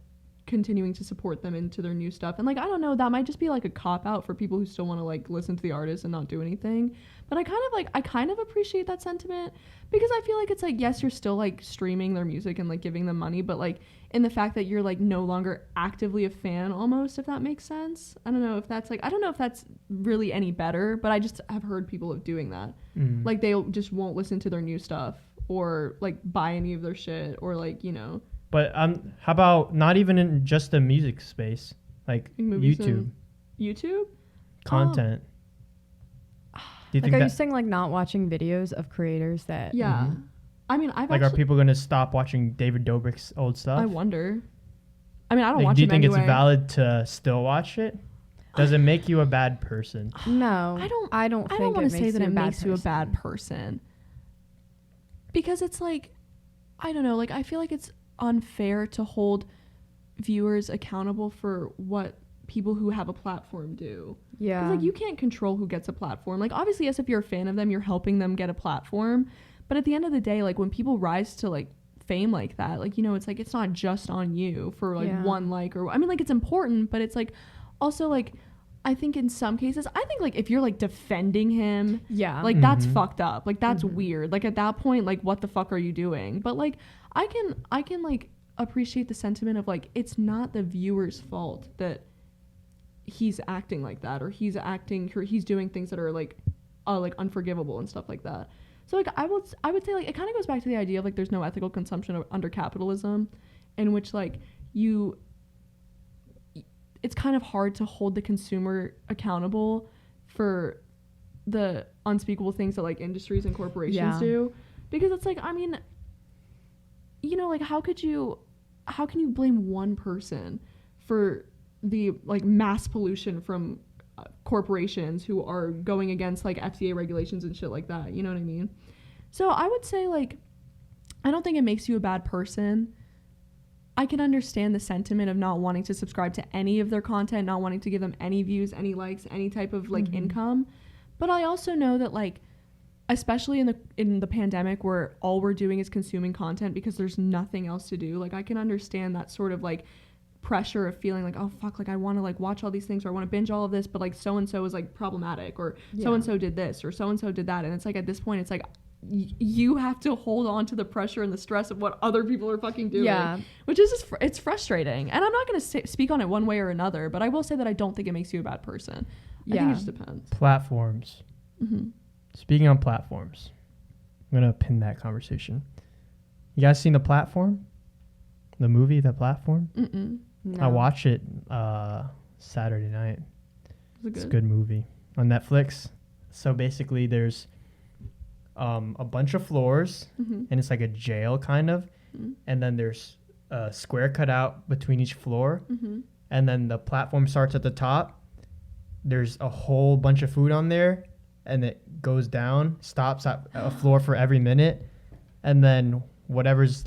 continuing to support them into their new stuff. And like I don't know, that might just be like a cop out for people who still want to like listen to the artist and not do anything. But I kind of appreciate that sentiment because I feel like it's like, yes, you're still like streaming their music and like giving them money, but like in the fact that you're like no longer actively a fan almost, if that makes sense. I don't know if that's really any better, but I just have heard people of doing that. Mm. Like they just won't listen to their new stuff or like buy any of their shit or like, you know. But how about not even in just the music space, like Movies YouTube and YouTube content? Do you Like, think are you that saying like not watching videos of creators that? yeah. Mhm. I mean, I've like are actually, people going to stop watching David Dobrik's old stuff? I wonder. I mean, I don't Like, watch do you him think anyway. it's valid to still watch it? Does it make you a bad person? No, I don't I don't want to say that it makes you a person. bad person. Because it's like, I don't know, like I feel like it's unfair to hold viewers accountable for what people who have a platform do. Yeah. 'Cause, like you can't control who gets a platform. Like obviously, yes, if you're a fan of them, you're helping them get a platform. But at the end of the day, like when people rise to like fame like that, like, you know, it's like it's not just on you for like Yeah. one like, or I mean like it's important, but it's like also like I think in some cases, I think like if you're like defending him, Yeah. like that's Mhm. fucked up. Like that's Mhm. weird. Like at that point, like what the fuck are you doing? But like I can like appreciate the sentiment of like it's not the viewer's fault that he's acting like that or he's doing things that are like unforgivable and stuff like that. So like I would say like it kind of goes back to the idea of like there's no ethical consumption under capitalism, in which like it's kind of hard to hold the consumer accountable for the unspeakable things that like industries and corporations Yeah. do, because it's like, I mean, you know, like how can you blame one person for the like mass pollution from corporations who are going against like FDA regulations and shit like that. You know what I mean? So I would say like, I don't think it makes you a bad person. I can understand the sentiment of not wanting to subscribe to any of their content, not wanting to give them any views, any likes, any type of like income. But I also know that like, especially in the pandemic where all we're doing is consuming content because there's nothing else to do. Like I can understand that sort of like pressure of feeling like, oh fuck, like I want to like watch all these things or I want to binge all of this, but like so and so is like problematic or so and so did this or so and so did that. And it's like at this point it's like you have to hold on to the pressure and the stress of what other people are fucking doing, which is just it's frustrating. And I'm not going to speak on it one way or another, but I will say that I don't think it makes you a bad person. I think it just depends. Platforms. Speaking on platforms, I'm going to pin that conversation. You guys seen The Platform? The movie, The Platform? No. I watched it Saturday night. It's a good movie on Netflix. So basically there's a bunch of floors and it's like a jail kind of. And then there's a square cut out between each floor. And then the platform starts at the top. There's a whole bunch of food on there and it goes down, stops at a floor for every minute. And then whatever's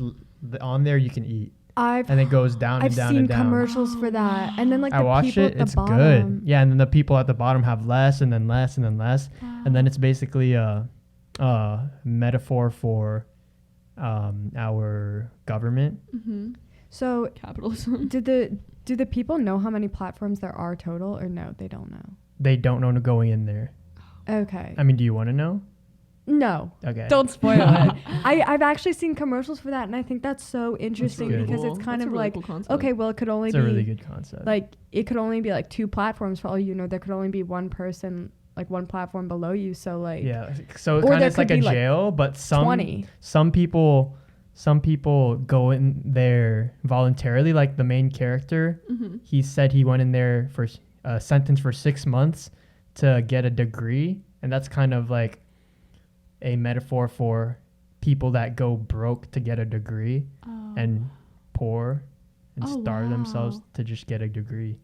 on there you can eat. And it goes down and down and down. I've seen commercials for that. And then like I the watched people it. at the It's bottom. good. Yeah, and then the people at the bottom have less and then less and then less. And then it's basically a metaphor for our government. So capitalism. do the people know how many platforms there are total or no, they don't know? They don't know going in there. Okay. I mean, do you want to know? No. Okay. Don't spoil it. I've actually seen commercials for that and I think that's so interesting really because cool. it's kind That's of a really like, cool concept. okay, well it could only It's be a really good concept. like it could only be like 2 platforms for all you know. There could only be one person, like one platform below you. So like yeah. So it or kind of there it's like could a be, like, jail, but 20. some people go in there voluntarily. Like the main character, he said he went in there for a sentence for 6 months to get a degree, and that's kind of like a metaphor for people that go broke to get a degree and poor and starve themselves to just get a degree.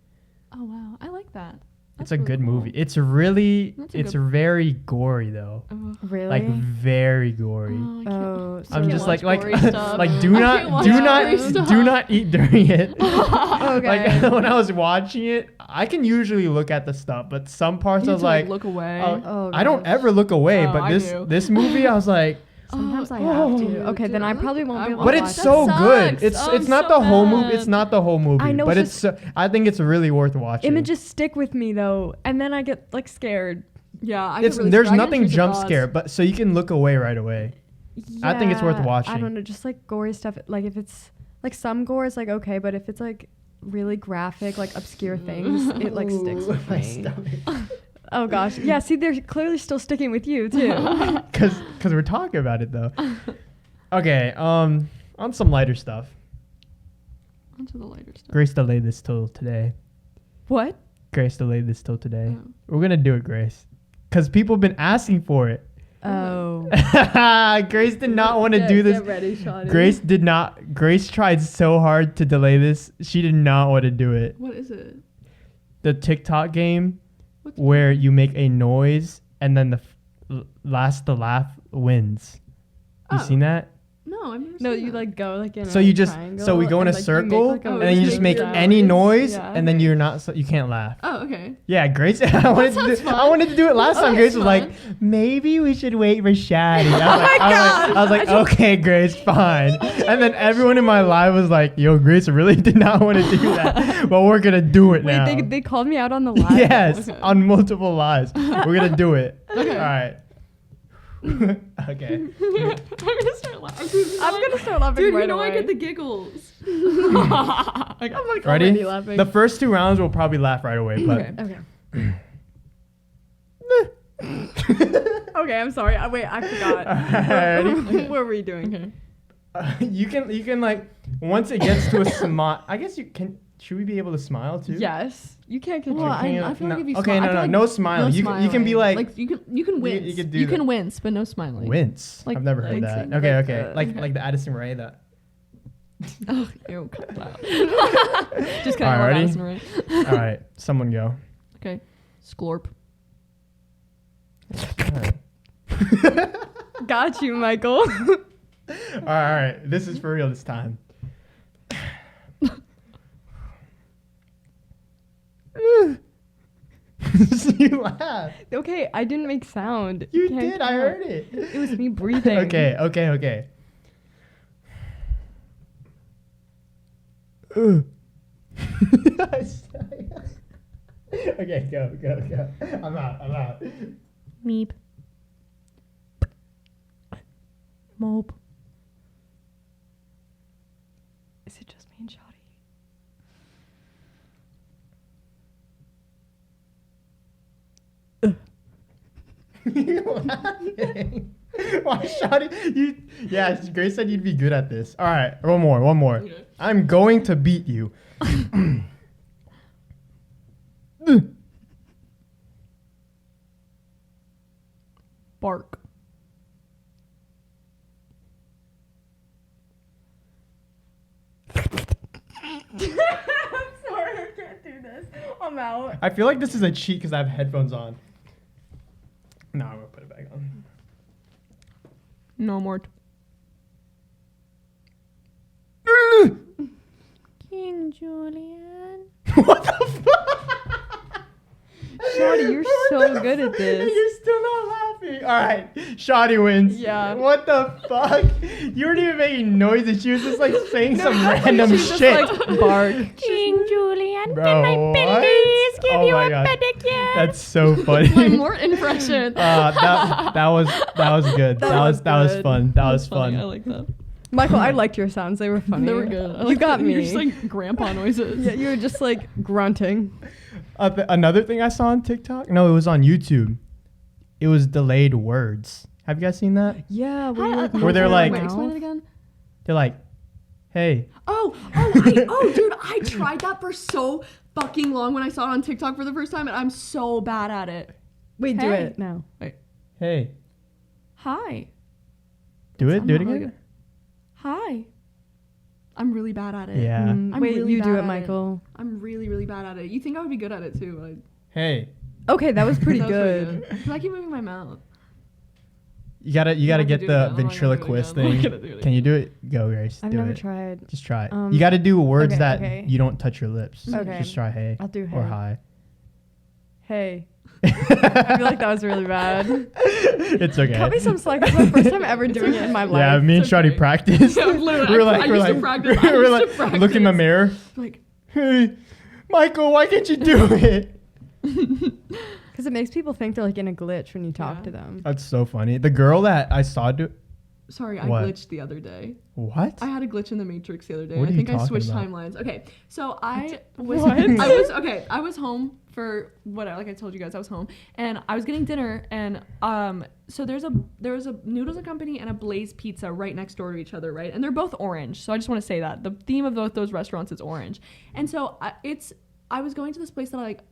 Oh wow, I like that. It's a good movie. It's really, it's very gory though. Really? Like very gory. Oh, so I'm just like stuff. do not eat during it. okay. Like when I was watching it, I can usually look at the stuff, but some parts I was like, look away. I don't ever look away, Oh, but I do. this movie I was like, Sometimes I have to. Okay, then I probably won't be able but to it's watch so it. good. sucks. It's I'm not so the whole movie. mad. It's not the whole movie, I know, but it's I think it's really worth watching. Images stick with me though, and then I get like scared. Yeah, There's nothing jump scare, but so you can look away right away. I think it's worth Yeah, watching. I don't know, just like gory stuff. Like if it's like some gore is like okay, but if it's like really graphic, like obscure things, it like sticks with me. Oh gosh, yeah. See, they're clearly still sticking with you too. Because we're talking about it though. Okay, on some lighter stuff. Onto the lighter stuff. Grace delayed this till today. What? Grace delayed this till today. We're gonna do it, Grace, because people have been asking for it. Oh. Grace did not want to do this. Get ready, Shawnee. Grace did not. Grace tried so hard to delay this. She did not want to do it. What is it? The TikTok game where you make a noise and then the last to laugh wins. You seen that? No, I've never No, seen you that. like go like in So a you just triangle we go in a and, like, you make, circle like, a and then you just make sound. any noise Yeah. and then you're not you can't laugh. Oh, okay. Yeah, Grace. I wanted to do it last time. Grace was like, maybe we should wait for Shadi. I was like, okay, Grace, fine. And then everyone in my live was like, yo, Grace really did not want to do that, but we're gonna do it now. Wait, they called me out on the live? Yes, Okay. on multiple lives. We're gonna do it. Okay. All right. Okay. I'm gonna start laughing. I'm gonna start laughing Dude, right you know away. I get the giggles. I'm like Ready? already laughing. The first 2 rounds we'll probably laugh right away, but Okay. Okay, I'm sorry. Wait, I forgot. Alrighty. What were we doing? Okay. you can like once it gets to a smile. I guess you can. Should we be able to smile too? Yes. You can't control. Well, Can you- I feel no, like if you okay, smile, I no, feel like no smiling. You can be smiling. like you can wince. you could do You that. can wince, but no smiling. wince. Like- I've never heard like that. saying Okay, like okay. the- Like the Addison Rae that. Oh, ew, cut that out. Just kidding. Alright, I love ready? Addison Rae. All right, someone go. Okay. Sklorp. Got you, Michael. All right. This is for real this time. You laugh. Okay, I didn't make sound. You Can't did. I count. heard it. It was me breathing. Okay. Okay, go. I'm out. Meep. Mope. Is it just me and Shoddy? You laughing? Why, Shoddy? Yeah, Grace said you'd be good at this. All right, one more. Okay. I'm going to beat you. Bark. I'm sorry, I can't do this. I'm out. I feel like this is a cheat because I have headphones on. No, I'm gonna put it back on. No more. King Julian. What the fuck? Shoddy, you're so good at this. You're still not laughing. All right, Shoddy wins. Yeah. What the fuck? You weren't even making noises. She was just like saying some random She's just shit. like, bark. King Julian, Bro, can I what? please give Oh you my a God. pedicure? That's so funny. my Mort impression. That was good. That was good. fun. That was funny. I fun. like that. Michael, I liked your sounds. They were funny. They were good. I You like got that. me. You're just like grandpa noises. Yeah, you were just like grunting. Another thing I saw on TikTok. No, it was on YouTube. It was delayed words. Have you guys seen that? Yeah, Where they're like- Wait, explain it again. They're like, "Hey, Dude, I tried that for so fucking long when I saw it on TikTok for the first time, and I'm so bad at it. Wait, do Hey. it now. hey, Hi. do it, I'm do it not really again." good. Hi. I'm really bad at it. Yeah. I'm Wait, really you do bad it, at it. Michael. I'm really, really bad at it. You think I would be good at it too, but Hey, Okay, that was pretty that was good. 'Cause I keep moving my mouth. you gotta have to get do it the again. I'm not gonna do it ventriloquist again. I'm thing. not gonna do it Can you do it? Go, Grace. I've do never it. tried. Just try it. Um, You gotta do words okay, that okay. you don't touch your lips. Okay. Just try hey. I'll do Or hey. hi. Hey. I feel like that was really bad. It's okay. Cut me some slack. It's my first time ever doing it in my life. Yeah, me and It's Shawty okay. practiced. Yeah, literally, we're I like, we're used to like, practice. I we're used like, to practice. look in the mirror. Like, Hey, Michael, why can't you do it? Because it makes people think they're like in a glitch when you talk Yeah. to them. That's so funny. The girl that I saw do sorry, I What? glitched the other day. what? I had a glitch in the Matrix the other day. What I are you think I talking switched about? timelines. Okay, so I was What? I was home for whatever, like I told you guys, I was home and I was getting dinner and so there was a Noodles and Company and a Blaze Pizza right next door to each other, right? And they're both orange. So I just want to say that the theme of both those restaurants is orange. And so I was going to this place that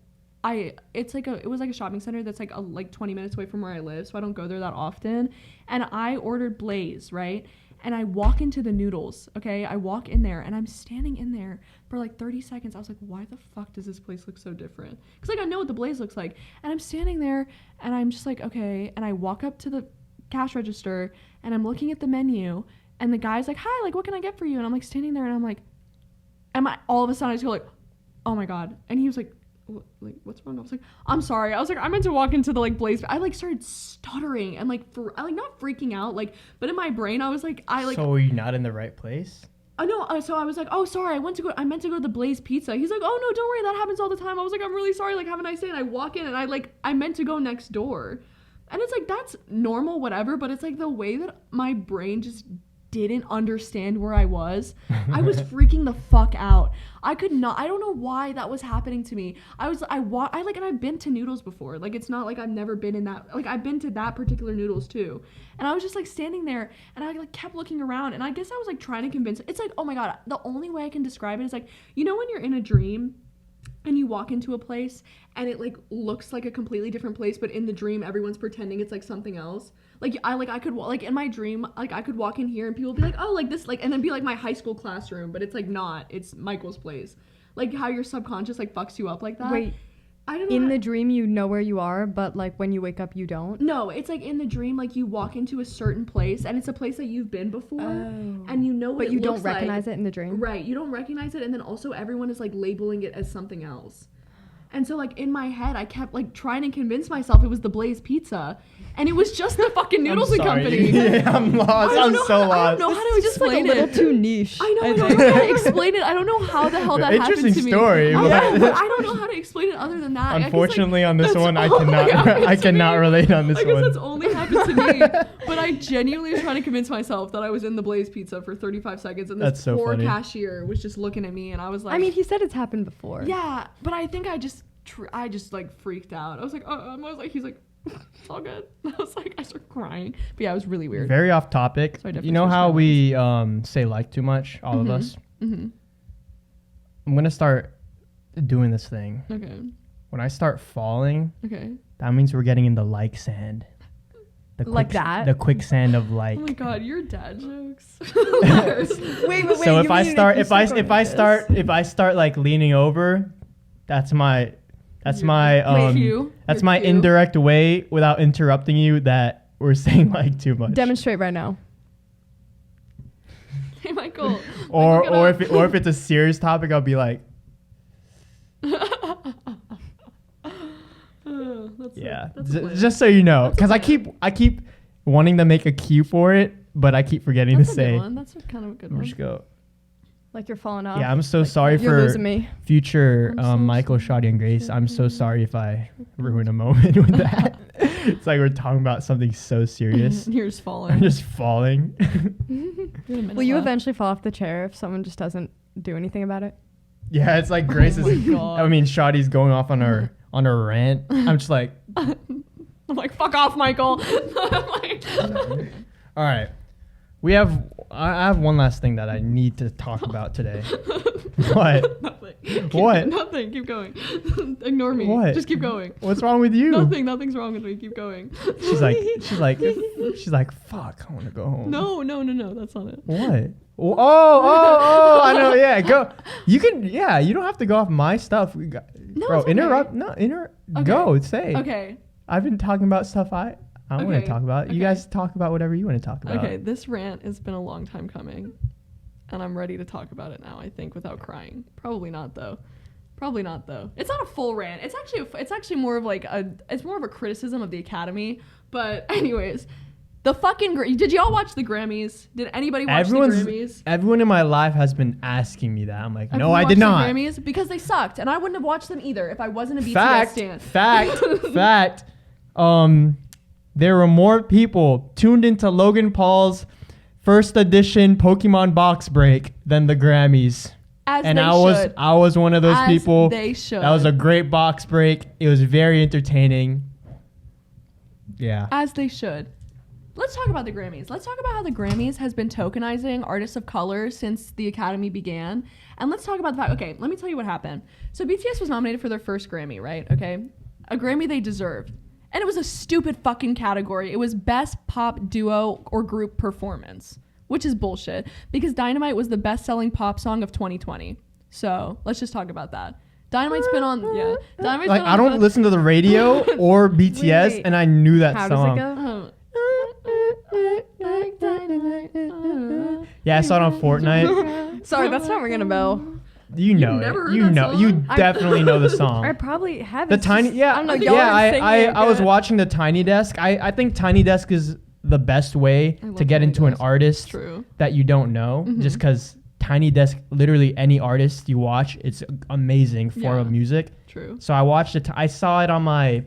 it was like a shopping center that's like 20 minutes away from where I live, so I don't go there that often. And I ordered Blaze, right? And I walk into the Noodles, okay? I walk in there and I'm standing in there for like 30 seconds. I was like, why the fuck does this place look so different? Because like I know what the Blaze looks like. And I'm standing there and I'm just like, okay. And I walk up to the cash register and I'm looking at the menu and the guy's like, hi, like what can I get for you? And I'm like standing there and I'm like, all of a sudden I just go like, oh my God. And he was like, what's wrong? I was like, I'm sorry. I was like, I meant to walk into the like Blaze. I like started stuttering and I like not freaking out, like, but in my brain I was like, So were you not in the right place? I know. So I was like, oh, sorry. I meant to go to the Blaze Pizza. He's like, oh no, don't worry. That happens all the time. I was like, I'm really sorry. Like, have a nice day. And I walk in and I meant to go next door. And it's like, that's normal, whatever. But it's like the way that my brain just didn't understand where I was freaking the fuck out. I don't know why that was happening to me. And I've been to Noodles before. Like, it's not like I've never been in that, like, I've been to that particular Noodles too. And I was just like standing there and I like kept looking around and I guess I was like trying to convince, it's like, oh my God, the only way I can describe it is like, you know, when you're in a dream and you walk into a place and it like looks like a completely different place, but in the dream everyone's pretending it's like something else. Like I could like in my dream, like I could walk in here and people would be like, oh, like this, like, and then be like my high school classroom, but it's like not, it's Michael's place. Like how your subconscious like fucks you up like that. Wait, I don't know. In the dream, you know where you are, but like when you wake up, you don't. No, it's like in the dream, like you walk into a certain place, and it's a place that you've been before, and you know what But it you don't looks like. recognize it in the dream. Right, you don't recognize it, and then also everyone is like labeling it as something else. And so like in my head, I kept like trying to convince myself it was the Blaze Pizza, and it was just the fucking Noodles and Company. Yeah, I'm lost. I'm so I lost. don't know how to It's just like a explain little it. too niche. I know. I don't know how to explain it. I don't know how the hell that happened to me. Interesting story, I know, but- but I don't know how to explain it other than that. I guess, like, Unfortunately, on this that's one, I only cannot. happened I to cannot me. relate on this I guess one. that's only happened to me. But I genuinely was trying to convince myself that I was in the Blaze Pizza for 35 seconds, and this That's so poor funny. cashier was just looking at me, and I was like, I mean, he said it's happened before. yeah, but I think I just like freaked out. I was like, he's like, it's all good. I was like, I started crying. But yeah, it was really weird. Very off topic. So I definitely You know switched how my we say like too much, all of us. Mm-hmm. I'm gonna start doing this thing. Okay. When I start falling, Okay. that means we're getting in the like sand. The Like that? The quicksand of like. Oh my god, your dad jokes. Wait. So if I start like leaning over, that's my cue. that's Your my cue. indirect way without interrupting you that we're saying like too much. Demonstrate right now. Hey, Michael. Or if it's a serious topic, I'll be like, yeah. Just so you know, because I keep wanting to make a cue for it, but I keep forgetting That's to a say. good one. That's kind of a good I'll one. just go. Like you're falling off. Yeah, I'm so sorry You're for losing me. future I'm so Michael, sorry. Shadi, and Grace. I'm so sorry if I ruin a moment with that. It's like we're talking about something so serious. You're just I'm falling. just falling. Will you eventually fall off the chair if someone just doesn't do anything about it? Yeah, it's like Grace Oh my is. God. I mean, Shadi's going off on her rant. I'm just like, I'm like, fuck off, Michael. I'm like, all right. I have one last thing that I need to talk about today. What? Nothing. What? Nothing. Keep going. Ignore me. What? Just keep going. What's wrong with you? Nothing's wrong with me. Keep going. She's like, fuck, I want to go home. No. That's not it. What? Oh, I know. Yeah, go. You can. Yeah, you don't have to go off my stuff. No, Bro, it's okay. interrupt. No, Okay. Go. Say. Okay. I've been talking about stuff I want Okay. to talk about. You Okay. guys talk about whatever you want to talk about. Okay. This rant has been a long time coming, and I'm ready to talk about it now. I think without crying. Probably not though. It's not a full rant. It's actually more of like it's more of a criticism of the Academy. But anyways, the fucking did y'all watch the Grammys? Did anybody watch the Grammys? Everyone in my life has been asking me that. I'm like, no, Everyone I did watched not. the Grammys because they sucked, and I wouldn't have watched them either if I wasn't a BTS stan. Fact. There were more people tuned into Logan Paul's first edition Pokemon box break than the Grammys. As And they should. I was one of those As people. they should. That was a great box break. It was very entertaining. Yeah. As they should. Let's talk about the Grammys. Let's talk about how the Grammys has been tokenizing artists of color since the Academy began. And let's talk about the fact, okay, let me tell you what happened. So BTS was nominated for their first Grammy, right? Okay. A Grammy they deserved. And it was a stupid fucking category. It was Best Pop Duo or Group Performance, which is bullshit because Dynamite was the best-selling pop song of 2020. So let's just talk about that. Dynamite's been on, yeah. Dynamite's Like been on I don't listen to the radio or BTS, Wait. and I knew that How song. does it go? Yeah, I saw it on Fortnite. Sorry, that's not ringing a bell. You know never it. heard You that know. song? You definitely know the song. I probably have. The It's tiny, just- yeah, I don't know. I think Y'all y'all aren't singing it I was good. watching the Tiny Desk. I think Tiny Desk is the best way I love to get Tiny into an Desk. artist True. that you don't know, Mhm. just because Tiny Desk, literally any artist you watch, it's amazing form Yeah. of music. True. So I watched it. I saw it on my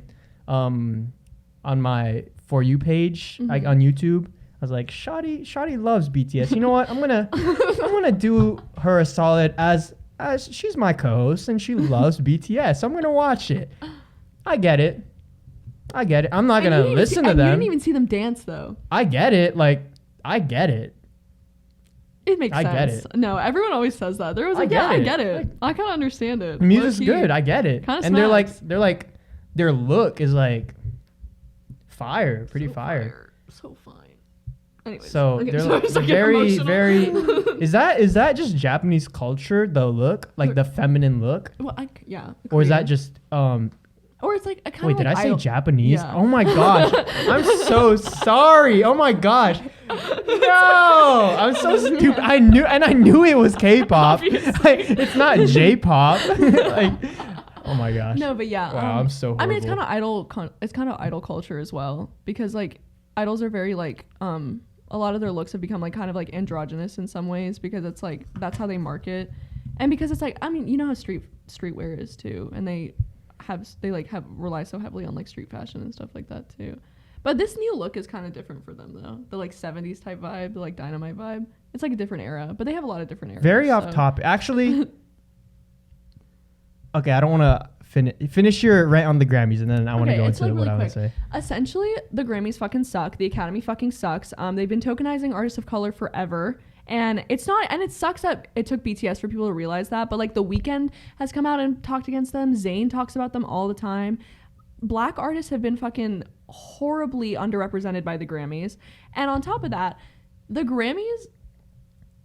For You page, like Mhm. on YouTube. I was like, Shadi loves BTS. You know what? I'm gonna do her a solid as she's my co-host and she loves BTS. I'm gonna watch it. I get it. I'm not gonna listen to You them. didn't even see them dance though. I get it. Like, I get it. It makes I sense. get it. No, everyone always says that. They're always I like, get yeah, I it. get it. I kind of understand it. The music's Low-key. good. I get it. Kinda And they're smacks. like, their look is like fire, pretty So fire. So fine. Anyways, So okay, they're, sorry, they're so I get very, emotional. very. Is that just Japanese culture? The look, like the feminine look, Well, yeah. or is that Korean. just Or it's like a kind Wait, of did like I say Japanese? Yeah. Oh my gosh. I'm so sorry. Oh my gosh. No, I'm so stupid. I knew it was K-pop. It's not J-pop. Like, oh my gosh. No, but yeah. Wow, I'm so horrible. I mean, it's kind of idol. It's kind of idol culture as well, because like idols are very like a lot of their looks have become like kind of like androgynous in some ways, because it's like that's how they market, and because it's like, I mean, you know how streetwear is too, and they rely so heavily on like street fashion and stuff like that too. But this new look is kind of different for them though. The like 70s type vibe, the like Dynamite vibe. It's like a different era, but they have a lot of different eras. Very off topic. Actually, okay, I don't want to finish your rant on the Grammys, and then I want to go into like what really I would quick. say. Essentially, the Grammys fucking suck. The Academy fucking sucks. They've been tokenizing artists of color forever. And it's not, and it sucks that it took BTS for people to realize that. But like The Weeknd has come out and talked against them. Zayn talks about them all the time. Black artists have been fucking horribly underrepresented by the Grammys. And on top of that, the Grammys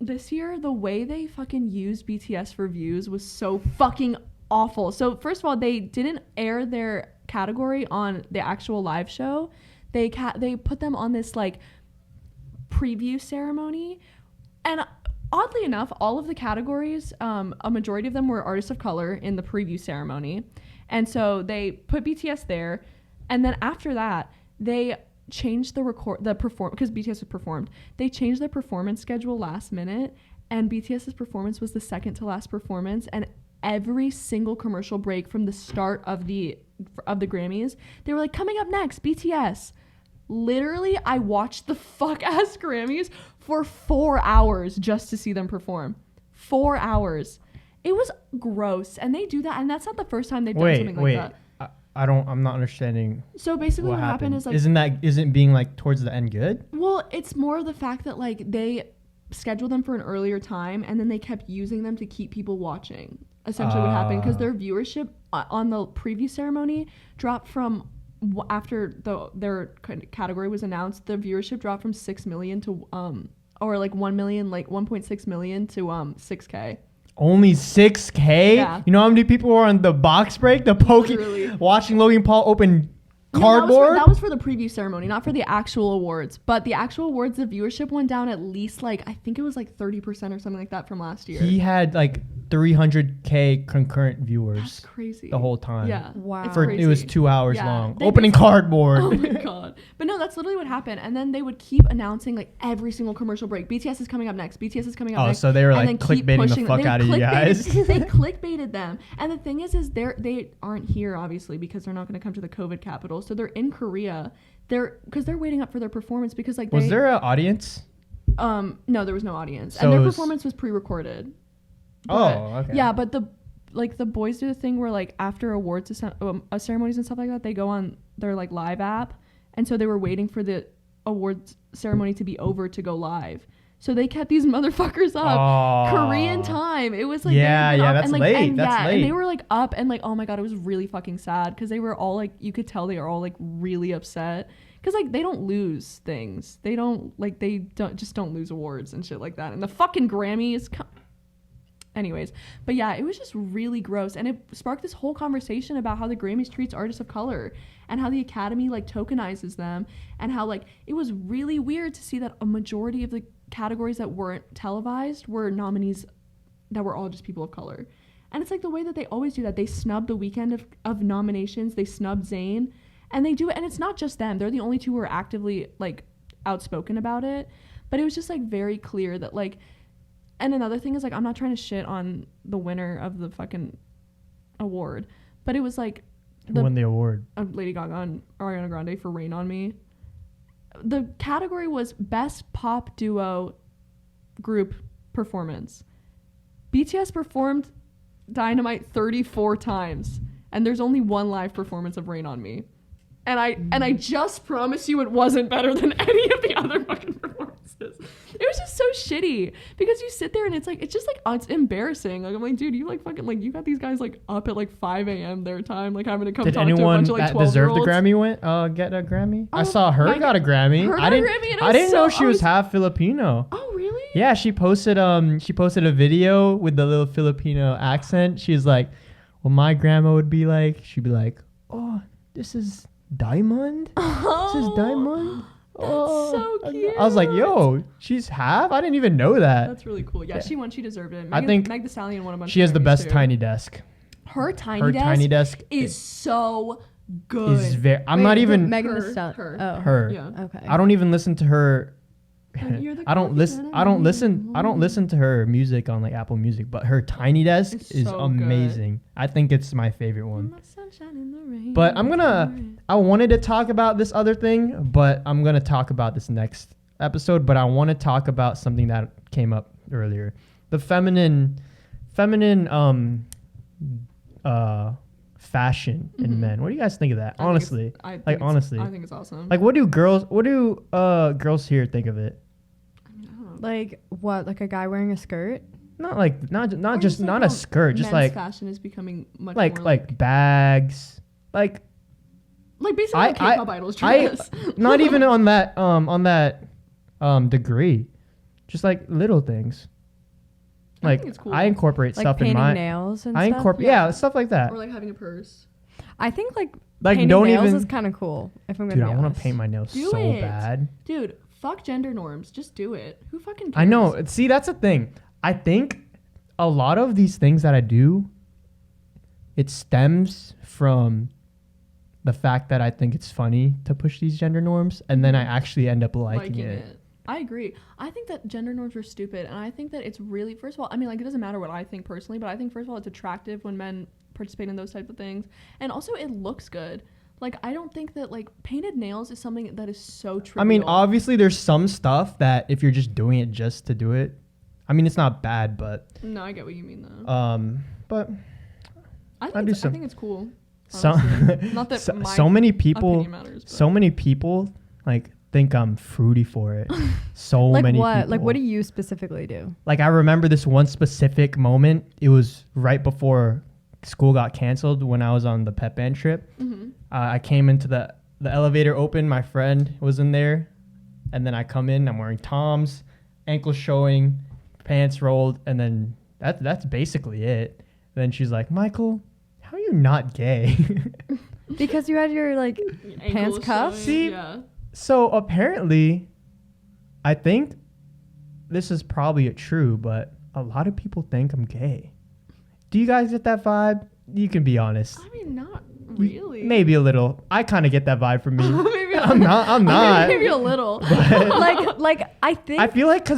this year, the way they fucking used BTS for views was so fucking awful. So first of all, they didn't air their category on the actual live show. They put them on this like preview ceremony. And oddly enough, all of the categories, a majority of them were artists of color in the preview ceremony. And so they put BTS there. And then after that, they changed because BTS had performed. They changed the performance schedule last minute. And BTS's performance was the second to last performance. And every single commercial break from the start of the Grammys, they were like, coming up next, BTS. Literally, I watched the fuck-ass Grammys for 4 hours just to see them perform. 4 hours. It was gross. And they do that, and that's not the first time they've done something like that. I'm not understanding. So basically what happened is like... Isn't being like towards the end good? Well, it's more the fact that like they scheduled them for an earlier time, and then they kept using them to keep people watching. Essentially what happened, because their viewership on the preview ceremony dropped from... After their category was announced, the viewership dropped from 6 million to or like 1 million, like 1.6 million to 6K. Only 6K? Yeah. You know how many people were on the box break, watching Logan Paul open cardboard? No, that was for the preview ceremony, not for the actual awards. But the actual awards, the viewership went down at least like, I think it was like 30% or something like that from last year. He had like 300K concurrent viewers. That's crazy. The whole time. Yeah. Wow. Crazy. It was 2 hours long. They Opening cardboard. Oh my god. But no, that's literally what happened. And then they would keep announcing like every single commercial break. BTS is coming up next. BTS is coming up next. Oh, so they were and like clickbaiting the fuck out of you guys. They clickbaited them. And the thing is they aren't here obviously because they're not going to come to the COVID capital. So they're in Korea. They're waiting up for their performance because like was there an audience? No, there was no audience. So and their performance was pre-recorded. Okay. Yeah, but the boys do the thing where like after awards ceremonies and stuff like that, they go on their like live app, and so they were waiting for the awards ceremony to be over to go live. So they kept these motherfuckers up Korean time. It was like that's late. And they were like up and like, oh my god, it was really fucking sad because they were all like, you could tell they were all like really upset because like they don't lose things. They don't lose awards and shit like that. And the fucking Grammys. Anyways, but yeah, it was just really gross, and it sparked this whole conversation about how the Grammys treats artists of color and how the Academy like tokenizes them, and how like it was really weird to see that a majority of the categories that weren't televised were nominees that were all just people of color. And it's like the way that they always do that. They snub The Weeknd of nominations. They snub Zayn, and they do it. And it's not just them. They're the only two who are actively like outspoken about it. But it was just like very clear that like. And another thing is like, I'm not trying to shit on the winner of the fucking award, but it was like who won the award? Lady Gaga and Ariana Grande for Rain on Me. The category was Best Pop Duo Group Performance. BTS performed Dynamite 34 times, and there's only one live performance of Rain on Me. And I just promise you it wasn't better than any of the other fucking performances. It was just so shitty because you sit there and it's just like it's embarrassing. Like I'm like, dude, you like fucking like you got these guys like up at like 5 a.m. their time, like having to come talk to a bunch of like 12-year-olds. Did anyone that deserved the Grammy get a Grammy? I saw her got a Grammy. I didn't know she was half Filipino. Oh really? Yeah, she posted a video with the little Filipino accent. She's like, well, my grandma would be like, she'd be like, oh, this is Diamond. This is Diamond. That's so cute. I was like, yo, she's half. I didn't even know that. That's really cool. Yeah, she won. She deserved it. I think Meg Thee Stallion won a bunch. She has the Grammys, best too. tiny desk. Her tiny Her desk tiny desk is so good. is very. I'm not even Megan her, Thee Stallion. her. Oh, her. Yeah. Okay. I don't even listen to her. Like, you're the I don't coffee listen. that I don't need. listen. I don't listen to her music on like Apple Music, but her tiny desk It's is so amazing. I think it's my favorite one. My sunshine in the rain. But I'm gonna. I wanted to talk about this other thing, but I'm gonna talk about this next episode. But I want to talk about something that came up earlier: the feminine, fashion in men. What do you guys think of that? Honestly, I honestly, think it's awesome. like, what do girls here think of it? I mean, I don't know. Like what? Like a guy wearing a skirt? Not like not Or just like not how a skirt, just men's like fashion is becoming much like more like bags, like basically I- how K-pop idols I- dress. not even on that degree, just like little things. I Like think it's cool. I incorporate Like stuff in painting my. nails and I stuff? incorporate Yeah. stuff like that. Or like having a purse. I think like Like, painting don't nails even- is kind of cool. If I'm gonna Dude, be I want honest. to paint my nails Do so it. bad. Dude, fuck gender norms. Just do it. Who fucking cares? I know. See, that's the thing. I think a lot of these things that I do, it stems from the fact that I think it's funny to push these gender norms, and then I actually end up liking it. I agree. I think that gender norms are stupid, and I think that it's really, first of all, I mean, like, it doesn't matter what I think personally, but I think, first of all, it's attractive when men participate in those type of things, and also it looks good. Like, I don't think that, like, painted nails is something that is so trivial. I mean, obviously, there's some stuff that if you're just doing it just to do it, I mean, it's not bad, but No, I get what you mean, though. but I do think, some- I think it's cool. so honestly. Not that my so many people, opinion matters, but. so many people like think I'm fruity for it. So Like many what? people. Like what do you specifically do? Like, I remember this one specific moment. It was right before school got canceled when I was on the pep band trip. Mhm. I came into the elevator open. My friend was in there, and then I come in. I'm wearing Toms, ankles showing, pants rolled, and then that's basically it. Then she's like, "Michael, how are you not gay?" Because you had your like pants Ankles cuffs? showing, See? Yeah. So apparently, I think this is probably true, but a lot of people think I'm gay. Do you guys get that vibe? You can be honest. I mean, not really. Maybe a little. I kind of get that vibe from me. Maybe I'm not. Maybe a little. like I think I feel like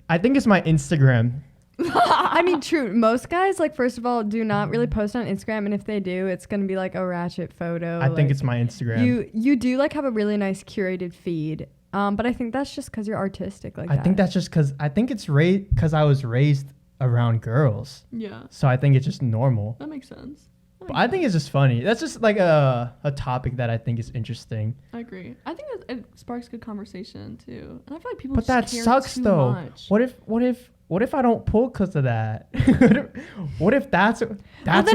I think it's my Instagram. I mean, true. Most guys, like, first of all, do not really post on Instagram, and if they do, it's gonna be like a ratchet photo. I think like, it's my Instagram. you do like have a really nice curated feed. But I think that's just because you're artistic like I that. think that's just because because I was raised around girls, Yeah, so I think it's just normal. that makes sense. But I think it's just funny. That's just like a topic that I think is interesting. I agree. I think it sparks good conversation too, and I feel like people. But just that care sucks too though. Much. What if I don't pull because of that? What if that's then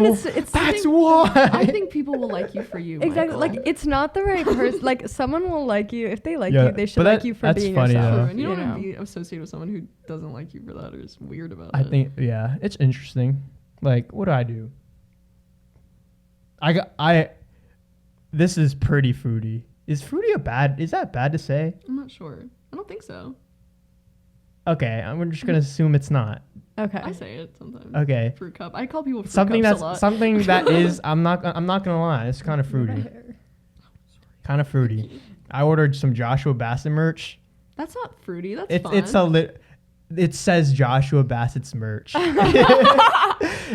it's that's I why? think people will like you for you. exactly Michael. like it's not the right person. Like someone will like you if they like Yeah, you. They should but like that- you for that's being funny, yourself. though. True, and you don't know? want to be associated with someone who doesn't like you for that or is weird about I it. think it's interesting. Like, what do I do? This is pretty fruity. Is that bad to say? I'm not sure. I don't think so. Okay, I'm just gonna assume it's not. Okay. I say it sometimes. Okay. Fruit cup. I call people fruit Something cups a lot. that's something that is I'm not gonna lie, it's kind of fruity. Kind of fruity. I ordered some Joshua Bassett merch. That's not fruity. That's It's fun. it says Joshua Bassett's merch.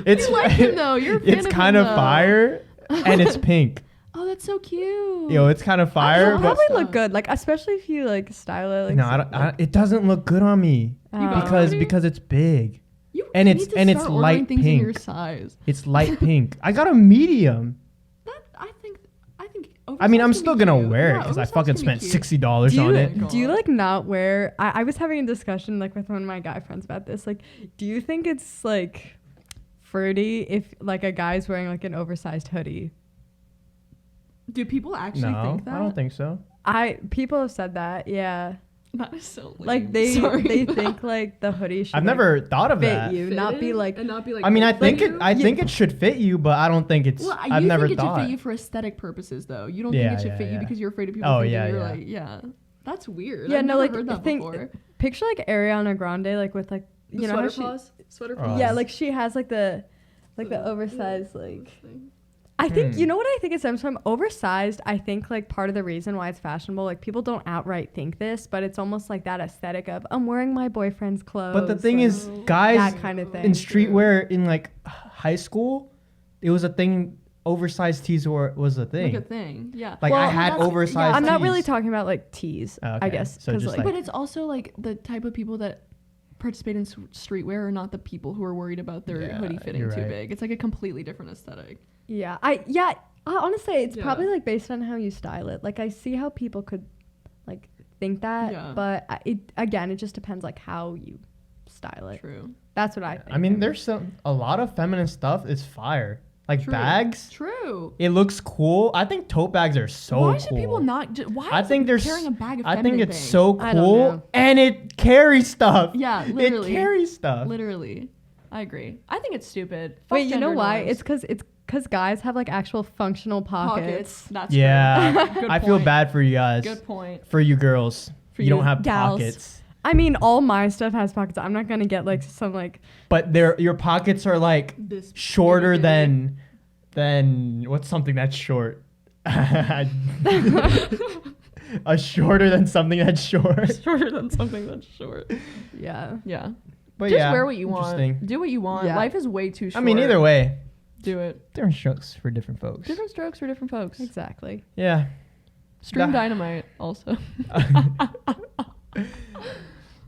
It's You like him though. You're a fan it's of kind him, of though. fire and it's pink. Oh, that's so cute. Yo, it's kind of fire, It'll but probably look good, like especially if you like style it. Like, no, it doesn't look good on me You got it because already? it's big. You and need it's- to and it's start ordering light things in your pink. size. It's light pink. I got a medium. That I think. I mean, I'm oversized still can be gonna cute. wear it Yeah, because I oversized fucking can be spent cute. $60 do on you, it. do you like not wear I was having a discussion like with one of my guy friends about this. Like, do you think it's like fruity if like a guy's wearing like an oversized hoodie? Do people actually No, think that? I don't think so. People have said that, yeah. That is so lame. Like they Sorry. think like the hoodie should I've like, never thought of fit that. you, not be like. and not be like. I mean, I fit think you. I think it should fit you, but I don't think it's. Well, I've you never think it thought. should fit you for aesthetic purposes, though. You don't Yeah, think it should yeah, fit yeah. you because you're afraid of people Oh, thinking yeah, you're yeah. like, yeah. That's weird. Yeah, I've no, never like heard that think before. picture like Ariana Grande like with like The you know how sweater paws? Sweater Oh. paws? yeah, like she has like the oversized like. thing. I think Hmm. you know what I think it stems from oversized. I think like part of the reason why it's fashionable, like people don't outright think this, but it's almost like that aesthetic of I'm wearing my boyfriend's clothes. But the thing like, is, guys that kind of in thing. streetwear in like high school, it was a thing. Oversized tees was a thing. Like a thing. Yeah. Like Well, I had that's- oversized. yeah, I'm not really tees. talking about like tees. Oh, I okay. guess So 'cause, just, But like- it's also like the type of people that participate in streetwear are not the people who are worried about their Yeah, hoodie fitting you're too right. big. It's like a completely different aesthetic. yeah, honestly, it's Yeah. probably like based on how you style it. Like I see how people could like think that, Yeah. but it just depends like how you style it. True. That's what I think. I mean, there's a lot of feminine stuff is fire. Like True. bags, True. it looks cool. I think tote bags are so why cool. should people not? Why I is think there's. carrying a bag of I think feminine it's thing? so I don't cool, know. and it carries stuff. Yeah, literally. It carries stuff. Literally. I agree. I think it's stupid. Fuck Wait, you know gender why? norms. It's because guys have like actual functional pockets. That's Yeah, true. Good I feel point. bad for you guys. Good point. For you girls, For you you don't have gals. pockets, I mean, all my stuff has pockets. I'm not gonna get like some like but your pockets are like This shorter big. than what's something that's short. A shorter than something that's short. shorter than something that's short. yeah. Yeah. But Just yeah, wear what you want. interesting. Do what you want. Yeah. Life is way too short. I mean, either way, Do it. different strokes for different folks. Different strokes for different folks. Exactly. Yeah. Stream Nah. Dynamite also.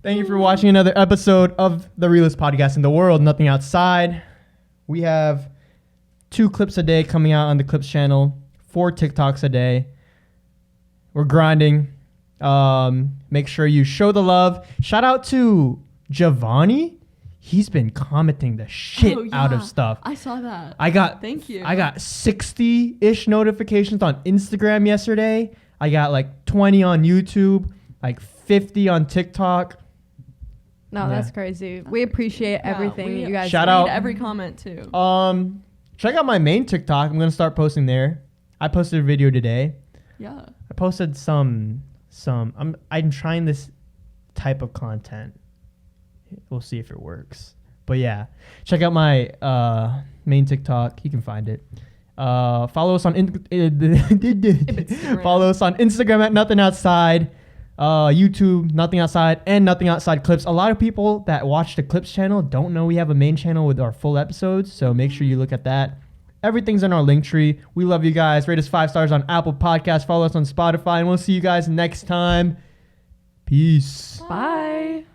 Thank you for watching another episode of the Realest podcast in the world, Nothing Outside. We have 2 clips a day coming out on the Clips channel, 4 TikToks a day. We're grinding. Make sure you show the love. Shout out to Giovanni. He's been commenting the shit Oh, out of yeah. stuff. I saw that. I got Thank you. I got 60-ish notifications on Instagram yesterday. I got like 20 on YouTube, like 50 on TikTok. No, Yeah. that's crazy. We appreciate Yeah, everything we- you guys Shout do. out- Read every comment too. Check out my main TikTok. I'm gonna start posting there. I posted a video today. Yeah. I posted some. I'm trying this type of content. We'll see if it works. But yeah, check out my main TikTok. You can find it. Follow us on follow us on Instagram at Nothing Outside. YouTube, Nothing Outside, and Nothing Outside Clips. A lot of people that watch the Clips channel don't know we have a main channel with our full episodes, so make sure you look at that. Everything's in our link tree. We love you guys. Rate us 5 stars on Apple Podcasts. Follow us on Spotify, and we'll see you guys next time. Peace. Bye.